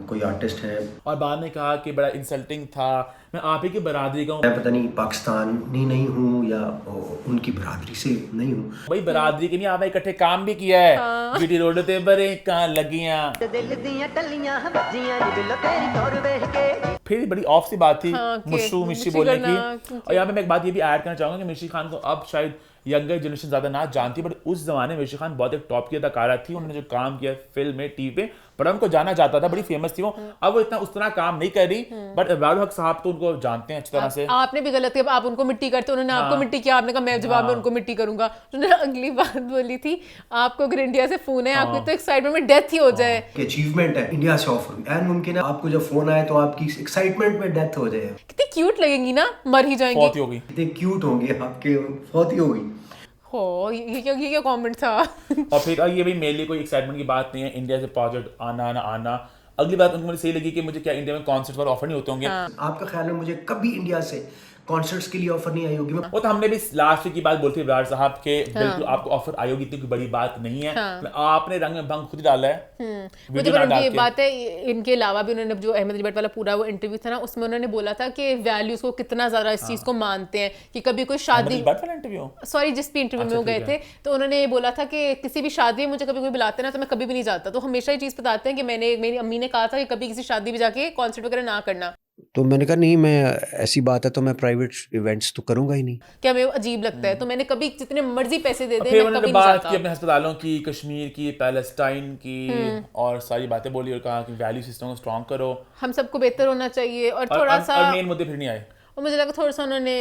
कोई आर्टिस्ट हैं। और बाद में कहा कि बड़ा इंसल्टिंग था, मैं आप ही की बरादरी का हूँ। मैं पता नहीं पाकिस्तानी नहीं हूँ या उनकी बरादरी से नहीं हूँ। भाई बरादरी के नहीं, आपने इकट्ठे काम भी किया है। जीटी रोड ते बरे कहाँ लगियां, फिर बड़ी ऑफ सी बात थी मुश्रू मिशी बोलने की। और यहाँ पे मैं एक बात ये भी ऐड करना चाहूंगा कि मिशी खान को अब शायद यंगर जनरेशन ज्यादा ना जानती, बट उस जमाने में मिशी खान बहुत एक टॉप की अदाकारा थी। उन्होंने जो काम किया फिल्म में, टीवी पे, बड़ा उनको जाना जाता था, बड़ी फेमस थी वो। अब वो इतना उस तरह काम नहीं कर रही, बट इब्रार हक साहब तो उनको जानते हैं अच्छी तरह से। आपने भी गलत किया, आप उनको मिट्टी करते, उन्होंने आपको मिट्टी किया, आपने कहा मैं जवाब में उनको मिट्टी करूंगा। उन्होंने अगली बात बोली थी, आपको अगर इंडिया से फोन है, आपकी तो एक्साइटमेंट में डेथ ही हो जाए। अचीवमेंट है इंडिया से ऑफर, एंड मुमकिन है आपको जब फोन आए तो आपकी एक्साइटमेंट में डेथ हो जाए। कितनी क्यूट लगेंगी ना, मर ही जाएंगी। फौत ही हो गई, कितने क्यूट होंगे आपके, फौत ही हो गई। हो ये क्या कमेंट था। और फिर ये भी मेरे लिए कोई एक्साइटमेंट की बात नहीं है इंडिया से प्रोजेक्ट आना ना आना। अगली बात उनको मुझे सही लगी कि मुझे क्या इंडिया में कॉन्सर्ट पर ऑफर नहीं होते होंगे। आपका ख्याल है मुझे कभी इंडिया से कॉन्सर्ट्स के लिए ऑफर नहीं आई होगी? वो तो हमने भी लास्ट वीक की बात बोलती इब्रार साहब के, बिल्कुल आपको ऑफर आई होगी, इतनी बड़ी बात नहीं है। आपने रंग में भंग खुद ही डाला है। मुझे बड़ी ये बात है, इनके अलावा भी उन्होंने जो अहमद रिबट वाला पूरा वो इंटरव्यू था ना, उसमें उन्होंने बोला था कि वैल्यूज को कितना ज्यादा इस चीज को मानते हैं कि कभी कोई शादी, सॉरी जिस भी इंटरव्यू में वो गए थे, तो उन्होंने ये बोला था कि किसी भी शादी में मुझे कभी कोई बुलाते ना तो मैं कभी भी नहीं जाता। तो हमेशा ये चीज बताते हैं कि मेरी अम्मी ने कहा था कि कभी किसी शादी में जाके कॉन्सर्ट वगैरह ना करना। तो मैंने कहा नहीं, मैं ऐसी बात है तो मैं प्राइवेट इवेंट्स तो करूंगा ही नहीं। क्या हमें अजीब लगता है, तो मैंने कभी जितने मर्जी पैसे दे दे मैं कभी नहीं बात जाता। की अपने अस्पतालों की, कश्मीर की, पैलेस्टाइन की, और सारी बातें बोली और कहा कि वैल्यू सिस्टम को स्ट्रॉन्ग करो, हम सबको बेहतर होना चाहिए। और थोड़ा सा मेन मुद्दे फिर नहीं आए, और मुझे लगा थोड़ा सा उन्होंने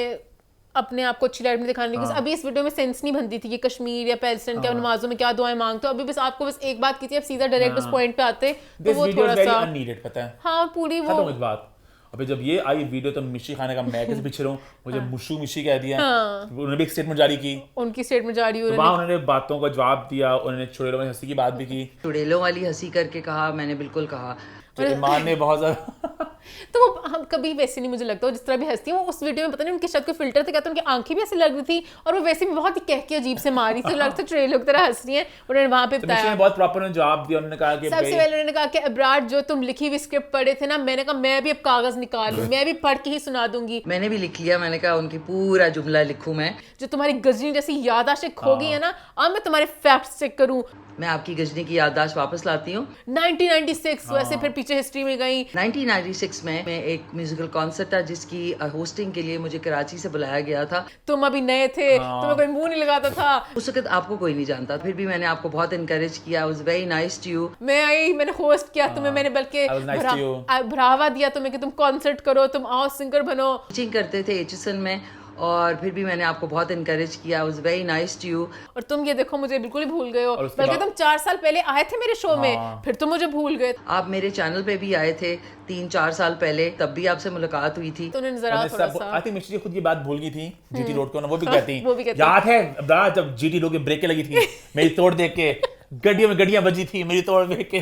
अपने आप को अच्छी लाइट में दिखाने की। अभी इस वीडियो में सेंस नहीं बनती थी कि कश्मीर या पैलेस्टाइन क्या नमाजों में क्या दुआएं मांगते हो। अभी बस आपको बस एक बात की थी, अब सीधा डायरेक्ट उस पॉइंट पे आते तो वो थोड़ा सा अननीडेड, पता है। हाँ पूरी वो खत्म इस बात। अबे जब ये आई वीडियो तो मिशी खाने का मैं कैसे पीछे रहूं, मुझे मुशू मिशी कह दिया। उन्होंने भी एक स्टेटमेंट जारी की, उनकी स्टेटमेंट जारी हुई, वहाँ उन्होंने बातों का जवाब दिया। उन्होंने चुड़ैलों वाली हंसी की बात भी की, चुड़ैलों वाली हंसी करके कहा, मैंने बिल्कुल कहा। तो ईमान ने बहुत ज्यादा तो वो हम कभी वैसे नहीं, मुझे लगता है जिस तरह भी हंसती है वो, उस वीडियो में पता नहीं उनके शायद कोई फिल्टर थे, कहते उनकी आंखें भी ऐसे लग रही थी और वो वैसे भी बहुत ही कह के अजीब से मारी थी, लगता है चुड़ैलों की तरह हंस रही है। उन्होंने वहां पे बताया, बहुत प्रॉपर जवाब दिया। उन्होंने कहा कि सबसे पहले उन्होंने कहा कि इब्रार जो तुम लिखी हुई स्क्रिप्ट पढ़े थे ना, मैंने कहा मैं भी अब कागज निकाल लूं, मैं भी पढ़ के ही सुना दूंगी। मैंने भी लिख लिया, मैंने कहा उनकी पूरा जुमला लिखूं मैं। जो तुम्हारी गजनी जैसी याददाश्त खो गई है ना, अब मैं तुम्हारे फैक्ट्स चेक करूं। मैं आपकी गजनी की याददाश्त वापस लाती हूँ। 1996 वैसे फिर पीछे हिस्ट्री में गई। 1996 में एक म्यूजिकल कॉन्सर्ट था जिसकी होस्टिंग के लिए मुझे कराची से बुलाया गया था। तुम अभी नए थे, तुम्हें कोई मुंह नहीं लगाता था उस वक्त, आपको कोई नहीं जानता, फिर भी मैंने आपको बहुत इनकरेज किया। I was very nice to you. मैं आई, मैंने होस्ट किया तुम्हें, मैंने बल्कि बढ़ावा दिया तुम्हें कि तुम कॉन्सर्ट करो, तुम आओ सिंगर बनो। टीचिंग करते थे एचएसएन में, और फिर भी मैंने आपको बहुत इनकरेज किया। I was very nice to you. और तुम ये देखो मुझे बिल्कुल ही भूल गए हो, बल्कि तुम 4 साल पहले आए थे मेरे शो में, फिर तुम मुझे भूल गए। आप मेरे चैनल पे भी आए थे 3-4 साल पहले, तब भी आपसे मुलाकात हुई थी। तो उन्होंने जरा थोड़ा सा, आई थिंक मिश्री खुद की बात भूल गई थी जीटी रोड को ना, वो भी कहती याद है जब जीटी रोड के ब्रेकें लगी थी मेरी तोड़ देख के, गड्डियों में गड्डियां बजी थी मेरी तोड़ देख के।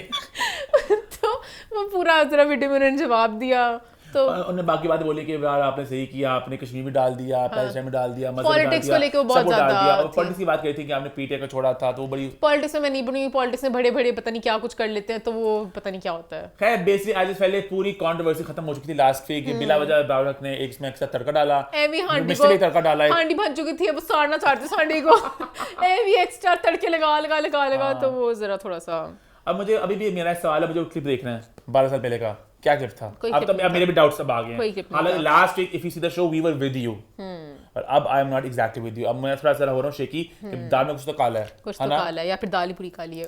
तो वो पूरा जरा वीडियो में उन्होंने जवाब दिया। तो उन्होंने बाकी बातें बोली कि यार आपने सही किया, आपने कश्मीर में डाल दिया, पैलेस्टाइन में डाल दिया, पॉलिटिक्स को लेके वो बहुत ज्यादा पॉलिटिक्स की बात करी थी कि आपने पीटीआई को छोड़ा था, तो वो बड़ी पॉलिटिक्स में मैं नहीं बनी, पॉलिटिक्स में बड़े बड़े पता नहीं क्या कुछ कर लेते हैं, तो वो पता नहीं क्या होता है। खैर बेसिकली आज से पहले पूरी कंट्रोवर्सी खत्म हो चुकी थी लास्ट वीक। बिला वजह इब्रार हक ने एक इसमें तड़का डाला, हांडी को तड़का डाला, हांडी बन चुकी थी, अब साड़ना चाहते हांडी को एवी एक्स्ट्रा तड़के लगा तो वो जरा थोड़ा सा। अब मुझे अभी भी मेरा सवाल है, मुझे क्लिप देखना है 12 साल पहले का, क्या क्लिप था? अब तो मेरे भी डाउट्स सब आ गए हैं। हालांकि last week if you see the show we were with you, और अब I am not exactly with you. अब मैं थोड़ा सा हो रहा हूं शेकी कि दाल में कुछ तो काला है, कुछ तो काला है, या फिर दाल ही पूरी काली है।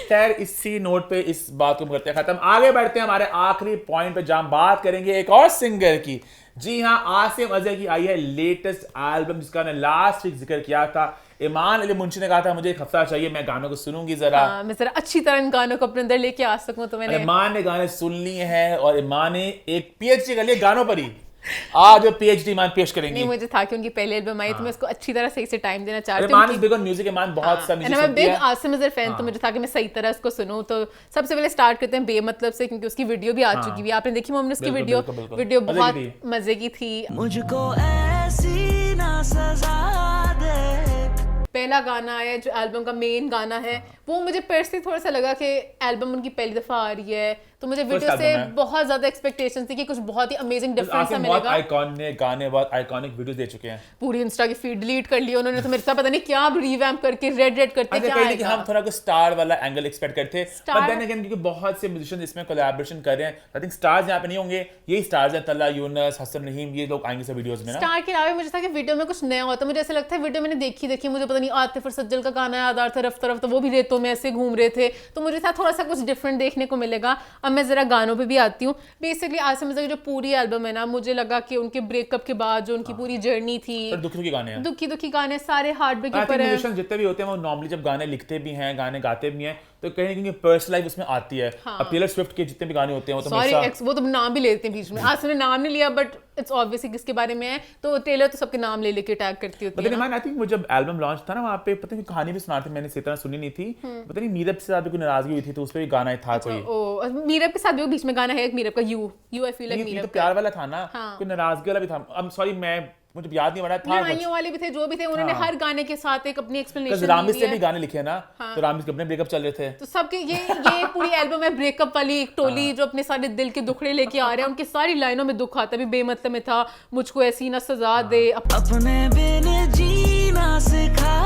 खैर इसी नोट पे इस बात को करते हैं खत्म, आगे बढ़ते हैं हमारे आखिरी पॉइंट पे, जहां बात करेंगे एक और सिंगर की। जी हाँ, आसिम अजहर की आई है लेटेस्ट एल्बम, जिसका मैंने लास्ट वीक जिक्र किया था। ईमान अली मुंशी ने कहा था मुझे एक हफ्ता चाहिए, मैं गानों को सुनूंगी जरा, मैं जरा अच्छी तरह इन गानों को अपने अंदर लेके आ सकूं। तो मैंने ईमान ने गाने सुन लिए हैं, और ईमान ने एक पीएचडी कर लिया गानों पर ही। आज वो पीएचडी ईमान पेश करेंगे। नहीं, मुझे था कि उनकी पहले एल्बम आई तो मैं उसको अच्छी तरह सही से टाइम देना चाहती हूं। ईमान इज बिग ऑन म्यूजिक, ईमान बहुत सा म्यूजिक सुनती है। मैं बिग आसिम अजहर फैन, तो मुझे था कि मैं सही तरह उसको सुनूं। तो सबसे पहले स्टार्ट करते हैं बेमतलब से, क्योंकि उसकी वीडियो भी आ चुकी है, आपने देखी हमने उसकी वीडियो बहुत मजे की थी। मुझको ऐसी ना सजा दे। पहला गाना है जो एल्बम का मेन गाना है, वो मुझे पर्सनली थोड़ा सा लगा कि एल्बम उनकी पहली दफा आ रही है, तो मुझे वीडियो से बहुत ज्यादा एक्सपेक्टेशंस थी कि कुछ बहुत ही अमेजिंग डिफरेंस सा मिलेगा। आइकॉनिक गाने, बहुत आइकॉनिक वीडियो दे चुके हैं। पूरी इंस्टा की फीड डिलीट कर ली उन्होंने, तो मेरे साथ पता नहीं क्या रिवैम्प करके रेड करते क्या आएगा। हम थोड़ा कुछ स्टार वाला एंगल एक्सपेक्ट करते थे, बट देन अगेन क्योंकि बहुत से म्यूजिशियंस इसमें कोलैबोरेशन कर रहे हैं, आई थिंक स्टार्स यहाँ पे नहीं होंगे, यही स्टार्स हैं, तल्ला, यूनस, हसन रहीम, ये लोग आएंगे सब वीडियोस में ना। स्टार के अलावा मुझे था कि वीडियो में कुछ नया होता, मुझे ऐसा लगता है वीडियो मैंने देखी मुझे पता नहीं आतिफ और सज्जल का गाना याद आ रहा था, रफ्ता रफ्ता, वो भी रेतों में ऐसे घूम रहे थे, तो मुझे था थोड़ा सा कुछ डिफरेंट देखने को मिलेगा। अब मैं जरा गानों पे भी आती हूँ। बेसिकली आसिम मिर्जा की जो पूरी एल्बम है ना, मुझे लगा कि उनके ब्रेकअप के बाद जो उनकी पूरी जर्नी थी, दुखी गाने हैं, दुखी गाने सारे हार्ट ब्रेक के ऊपर है। जितने भी होते हैं वो नॉर्मली जब गाने लिखते भी हैं, गाने गाते भी हैं, तो कहीं ना कहीं पर्सनल लाइफ उसमें आती है। अब टेलर स्विफ्ट के जितने भी गाने होते हैं वो तो वो तो नाम भी लेते हैं बीच में, आज ने नाम नहीं लिया बट इट्स ऑब्वियसली किसके बारे में है, तो टेलर तो सबके नाम ले लेके टैग करती होती है। आई थिंक वो जब एल्बम लॉन्च था ना, वहाँ पे पता नहीं कहानी भी सुना थी मैंने, इतना सुनी नहीं थी, पता नहीं मीरब से ज्यादा कोई नाराजगी हुई थी, तो उस पर भी गाना था कोई। मीरब के साथ भी बीच में गाना है एक मीरब का, you I feel like Meerab, तो प्यार वाला था ना, कोई नाराजगी वाला भी था। अब सॉरी मुझे याद नहीं आ रहा था, लड़ाइयों वाले भी थे, जो भी थे, उन्होंने हर गाने के साथ एक अपनी एक्सप्लेनेशन दी है। रामिस से भी गाने लिखे ना, तो रामिस के अपने ब्रेकअप चल रहे थे, तो सबके ये पूरी एल्बम है ब्रेकअप वाली, एक टोली जो अपने सारे दिल के दुखड़े लेके आ रहे हैं, उनकी सारी लाइनों में दुख आता है। बेमतलब में था, मुझको ऐसी ना सजा दे, अपने बिन जीना सिखा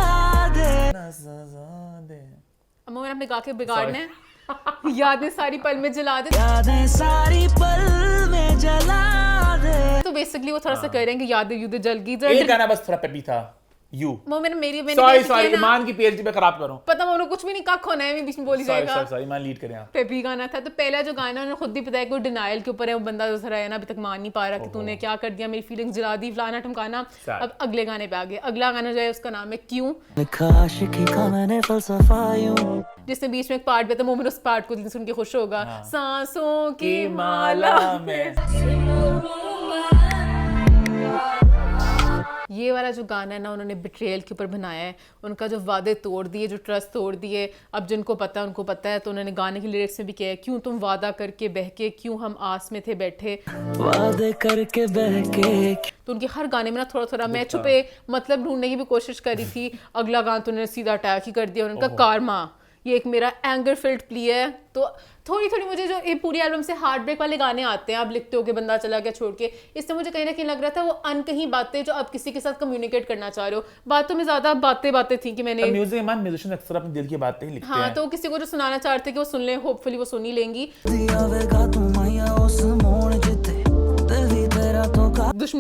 दे, अम्मा मैंने अपने गा के बिगाड़ने यादें सारी पल में जला दे, यादें सारी पल में जला दे। तो बेसिकली वो थोड़ा सा कह रहे हैं कि यादें जल गई। एक गाना बस थोड़ा पेपी था, यू। मैंने सॉरी ईमान की पीएचडी पे खराब करूं, पता मैं कुछ भी नहीं कख होना है, बीच में बोली जाएगा। सॉरी ईमान लीड करें आप। पेपी गाना था, तो पहला जो गाना उन्होंने खुद भी बताया कि वो डिनायल के ऊपर है, वो बंदा जो है ना अभी तक मान नहीं पा रहा कि तूने क्या कर दिया, मेरी फीलिंग्स जला दी, फलाना ठमकाना। अब अगले गाने पे आ गए। अगला गाना जो है उसका नाम है क्यों, जिसमें बीच में एक पार्ट पे था, मोमिन उस पार्ट को सुन के खुश होगा। सांसों की माला में ये वाला जो गाना है ना, उन्होंने बिट्रेयल के ऊपर बनाया है, उनका जो वादे तोड़ दिए, जो ट्रस्ट तोड़ दिए। अब जिनको पता है उनको पता है, तो उन्होंने गाने की लिरिक्स में भी किया है, क्यों तुम वादा करके बहके, क्यों हम आस में थे बैठे, वादे करके बहके। तो उनके हर गाने में ना थोड़ा थोड़ा मैं छुपे मतलब ढूंढने की भी कोशिश करी थी। अगला गाना तो उन्होंने सीधा अटैक ही कर दिया, उनका कारमा, ये एक मेरा एंगर फिल्ड प्ली है। तो थोड़ी थोड़ी मुझे जो ये पूरी एल्बम से हार्ट ब्रेक वाले गाने आते हैं, आप लिखते हो कि बंदा चला गया छोड़ के, इससे मुझे कहीं ना कहीं लग रहा था वो अनकहीं बातें जो आप किसी के साथ कम्युनिकेट करना चाह रहे हो, बातों में ज्यादा बातें थी कि मैंने म्यूजिशियन अक्सर अपने दिल की बातें ही लिखते हैं। तो किसी को जो सुनाना चाहते कि वो सुन ले, होपफुली वो सुन ही लेंगी।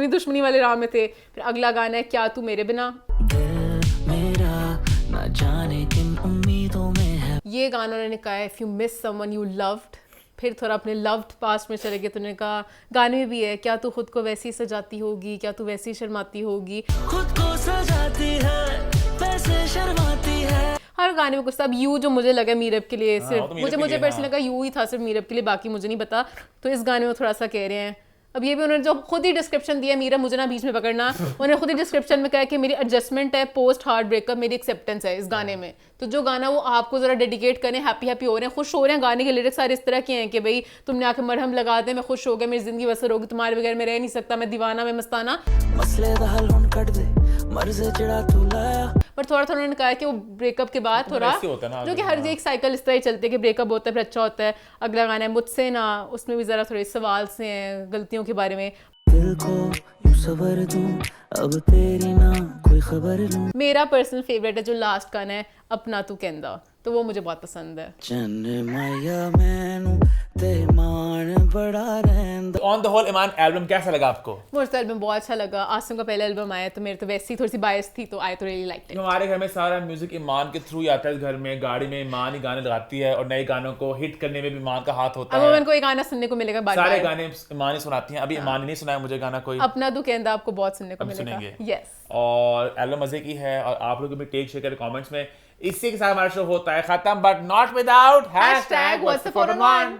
दुश्मनी वाले राह में थे। फिर अगला गाना है क्या तू मेरे बिना, ना जाने किन उम्मीदों में है। ये गाना उन्होंने कहा है if you miss someone you loved. फिर थोड़ा अपने लव्ड पास्ट में चले गए, तो उन्होंने कहा गाने में भी है क्या तू खुद को वैसी सजाती होगी, क्या तू वैसी शर्माती होगी, खुद को सजाती है वैसे शर्माती है। हर गाने में कुछ। अब यू जो मुझे लगा मीरब के लिए सिर्फ मुझे पर्सनली लगा यू ही था सिर्फ मीरब के लिए, बाकी मुझे नहीं पता। तो इस गाने में थोड़ा सा कह रहे हैं, अब ये भी उन्होंने जो खुद ही डिस्क्रिप्शन दिया, मीरा मुझे ना बीच में पकड़ना, उन्होंने खुद ही डिस्क्रिप्शन में कहा कि मेरी एडजस्टमेंट है पोस्ट हार्ट ब्रेकअप, मेरी एक्सेप्टेंस है इस गाने में। तो जो गाना वो आपको जरा डेडिकेट करें, हैप्पी हो रहे हैं, खुश हो रहे हैं, गाने के लिरिक्स सारे इस तरह के हैं कि भाई तुमने आके मरहम लगा दे, मैं खुश हो गया, मेरी जिंदगी बसर होगी, तुम्हारे बगैर मैं रह नहीं सकता, मैं दीवाना, मैं मस्ताना, मसले दा हल हुन कट दे, मर्ज़े चिड़ा तू लाया। पर थोड़ा उन्होंने कहा कि वो ब्रेकअप के बाद थोड़ा जो कि हर एक साइकिल इस तरह ही चलती है कि ब्रेकअप होता है फिर अच्छा होता है। अगला गाना है मुझसे ना, उसमें भी ज़रा थोड़े सवाल से हैं गलतियों के बारे में। दिल को यूं सबर दूं, अब तेरी ना कोई खबर लूं। मेरा पर्सनल फेवरेट है जो लास्ट गाना है अपना तू कहंदा, तो वो मुझे बहुत पसंद है। चन्न माया मैनू ते मान बड़ा रहंदा। On the whole Imaan album कैसा लगा आपको? मुझे तो एल्बम बहुत अच्छा लगा। आसिम का पहला एल्बम आया तो मेरे तो वैसे ही थोड़ी सी बायस थी, तो आई तो रियली लाइक्ड इट। हमारे घर में सारा म्यूजिक ईमान के थ्रू ही आता है। घर में गाड़ी में ईमान ही गाने लगाती है और नए गानों को हिट करने में भी ईमान का हाथ होता है। अब उनको एक गाना सुनने को मिलेगा बार-बार। सारे गाने ईमान ही सुनाती हैं। अभी ईमान ही नहीं सुनाया मुझे गाना कोई। अपना तू कहंदा आपको बहुत सुनने को मिलेगा। यस। और एल्बम मजे की है और आप लोग भी टेक शेयर करें कमेंट्स में। इसी के साथ हमारा शो होता है खत्म, बट नॉट विदाउट #What'sThePhoto1।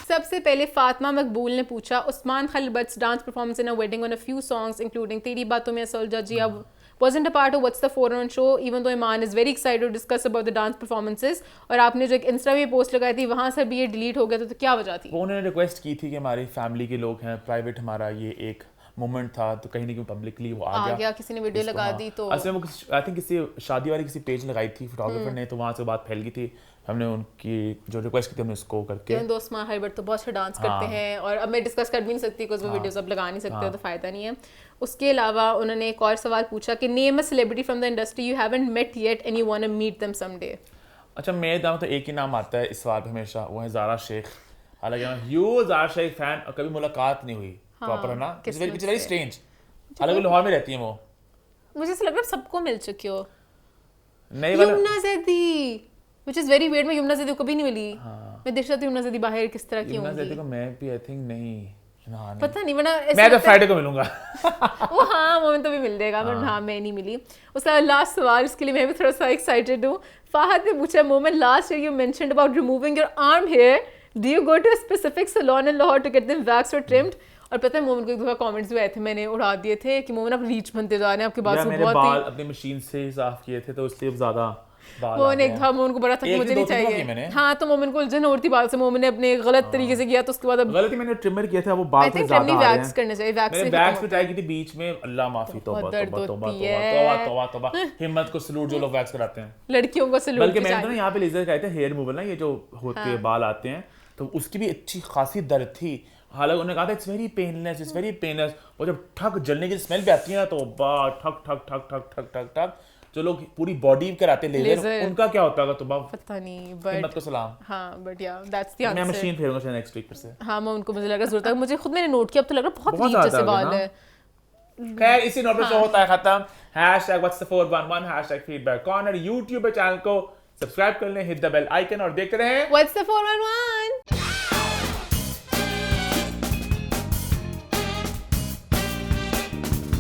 सबसे पहले फातिमा मकबूल ने पूछा Usman Khalid Butt's dance performance in a wedding on a few songs including तेरी बातों में सोल्जा जी अब wasn't a part of What's the Forum on show, even though Iman is very excited to discuss about the dance performances। और आपने जो एक Insta में post लगाई थी वहाँ से भी ये डिलीट हो गया था, तो क्या वजह थी? वो उन्होंने रिक्वेस्ट की थी कि हमारी फैमिली के लोग हैं, प्राइवेट हमारा ये एक मोमेंट था, तो कहीं ना कहीं पब्लिकली वो आ गया, किसी ने वीडियो लगा दी तो असल में वो आई थिंक किसी शादी वाली किसी पेज लगाई थी फोटोग्राफर ने, तो वहाँ से बात फैल गई थी। हमने उनकी जो रिक्वेस्ट की थी हमने उसको करके दोस्त माँ हर्बर्ट तो बहुत अच्छा डांस करते हैं, और अब मैं डिस्कस कर भी नहीं सकती बिकॉज वो वीडियोस अब लगा नहीं सकते, तो फ़ायदा नहीं है। उसके अलावा उन्होंने एक और सवाल पूछा कि name a celebrity from the industry you haven't met yet and you want to meet them someday. अच्छा, मेरे दाम तो एक ही नाम आता है इस सवाल पे हमेशा, वो है ज़ारा शेख। हालांकि मैं ह्यूज ज़ारा शेख फैन, और कभी मुलाकात नहीं हुई प्रॉपर, है ना, इट्स वेरी स्ट्रेंज। हालांकि लाहौर में रहती हैं वो, मुझे ऐसा लग रहा है सबको मिल चुकी हो। नहीं वाला Yamuna Zaidi, which is very weird, मैं यमुना ज़ैदी को कभी नहीं मिली। मैं देख रहा था यमुना ज़ैदी बाहर किस तरह की होंगी। यमुना ज़ैदी को मैं भी आई थिंक नहीं, पता नहीं, वरना मैं तो फ्राइडे को मिलूंगा। वो हाँ, मोमेंट तो भी मिल जाएगा, पर हाँ मैं नहीं मिली। उसका लास्ट सवाल, इसके लिए मैं भी थोड़ा सा एक्साइटेड हूँ। फाहद ने पूछा, moment last year you mentioned about removing your arm hair, do you go to a specific salon in Lahore to get them waxed और ट्रिम्ड? और पता है मोमेंट को एक दफा कमेंट्स भी आए थे, मैंने उड़ा दिए थे कि मोमेंट आप रीच बनते जा रहे हैं, आपके बाल से बहुत बाल अपनी मशीन से ही साफ किए थे, तो इसलिए ज्यादा मोमेंट एक था, मोमेंट को बड़ा था कि मुझे नहीं चाहिए। हाँ, तो मोमेंट को उलझन होती बाल से, मोमेंट ने अपने गलत तरीके से किया, तो उसके बाद अब गलती मैंने ट्रिमर किया था, वो बाल से ज्यादा आ रहे हैं। वैक्स करने चाहिए, वैक्स से वैक्स पे ट्राई की थी बीच में, अल्लाह माफी, तौबा तौबा तौबा तौबा तौबा तौबा। हिम्मत को सलूट जो लोग वैक्स कराते हैं, लड़कियों को सलूट। बल्कि मैंने तो ना यहाँ पे लेजर कराए थे, हेयर रिमूवल ना, ये जो होते हैं बाल आते हैं, तो उसकी भी अच्छी खासी दर्द थी। हालांकि उन्होंने कहा था इट्स वेरी पेनलेस, वो जब ठक जलने की स्मेल भी आती है ना, तो ठक ठक ठक ठक ठक ठक ठक। जो लोग पूरी बॉडी कराते हैं लेजर, उनका क्या होता होगा? तो पता नहीं, बट हिम्मत को सलाम। हाँ, बट या दैट्स द आंसर। मैं मशीन फेरूंगा शायद नेक्स्ट वीक फिर से। हाँ, मैं उनको मुझे लग रहा है जरूरत है, मुझे खुद मैंने नोट किया, अब तो लग रहा है बहुत अजीब जैसे बाल है। खैर, इसी नोट पे शो होता है खत्म। #what's411 #feedback corner, YouTube channel को सब्सक्राइब कर लें, हिट द बेल आइकन और देखते रहें What's the 411।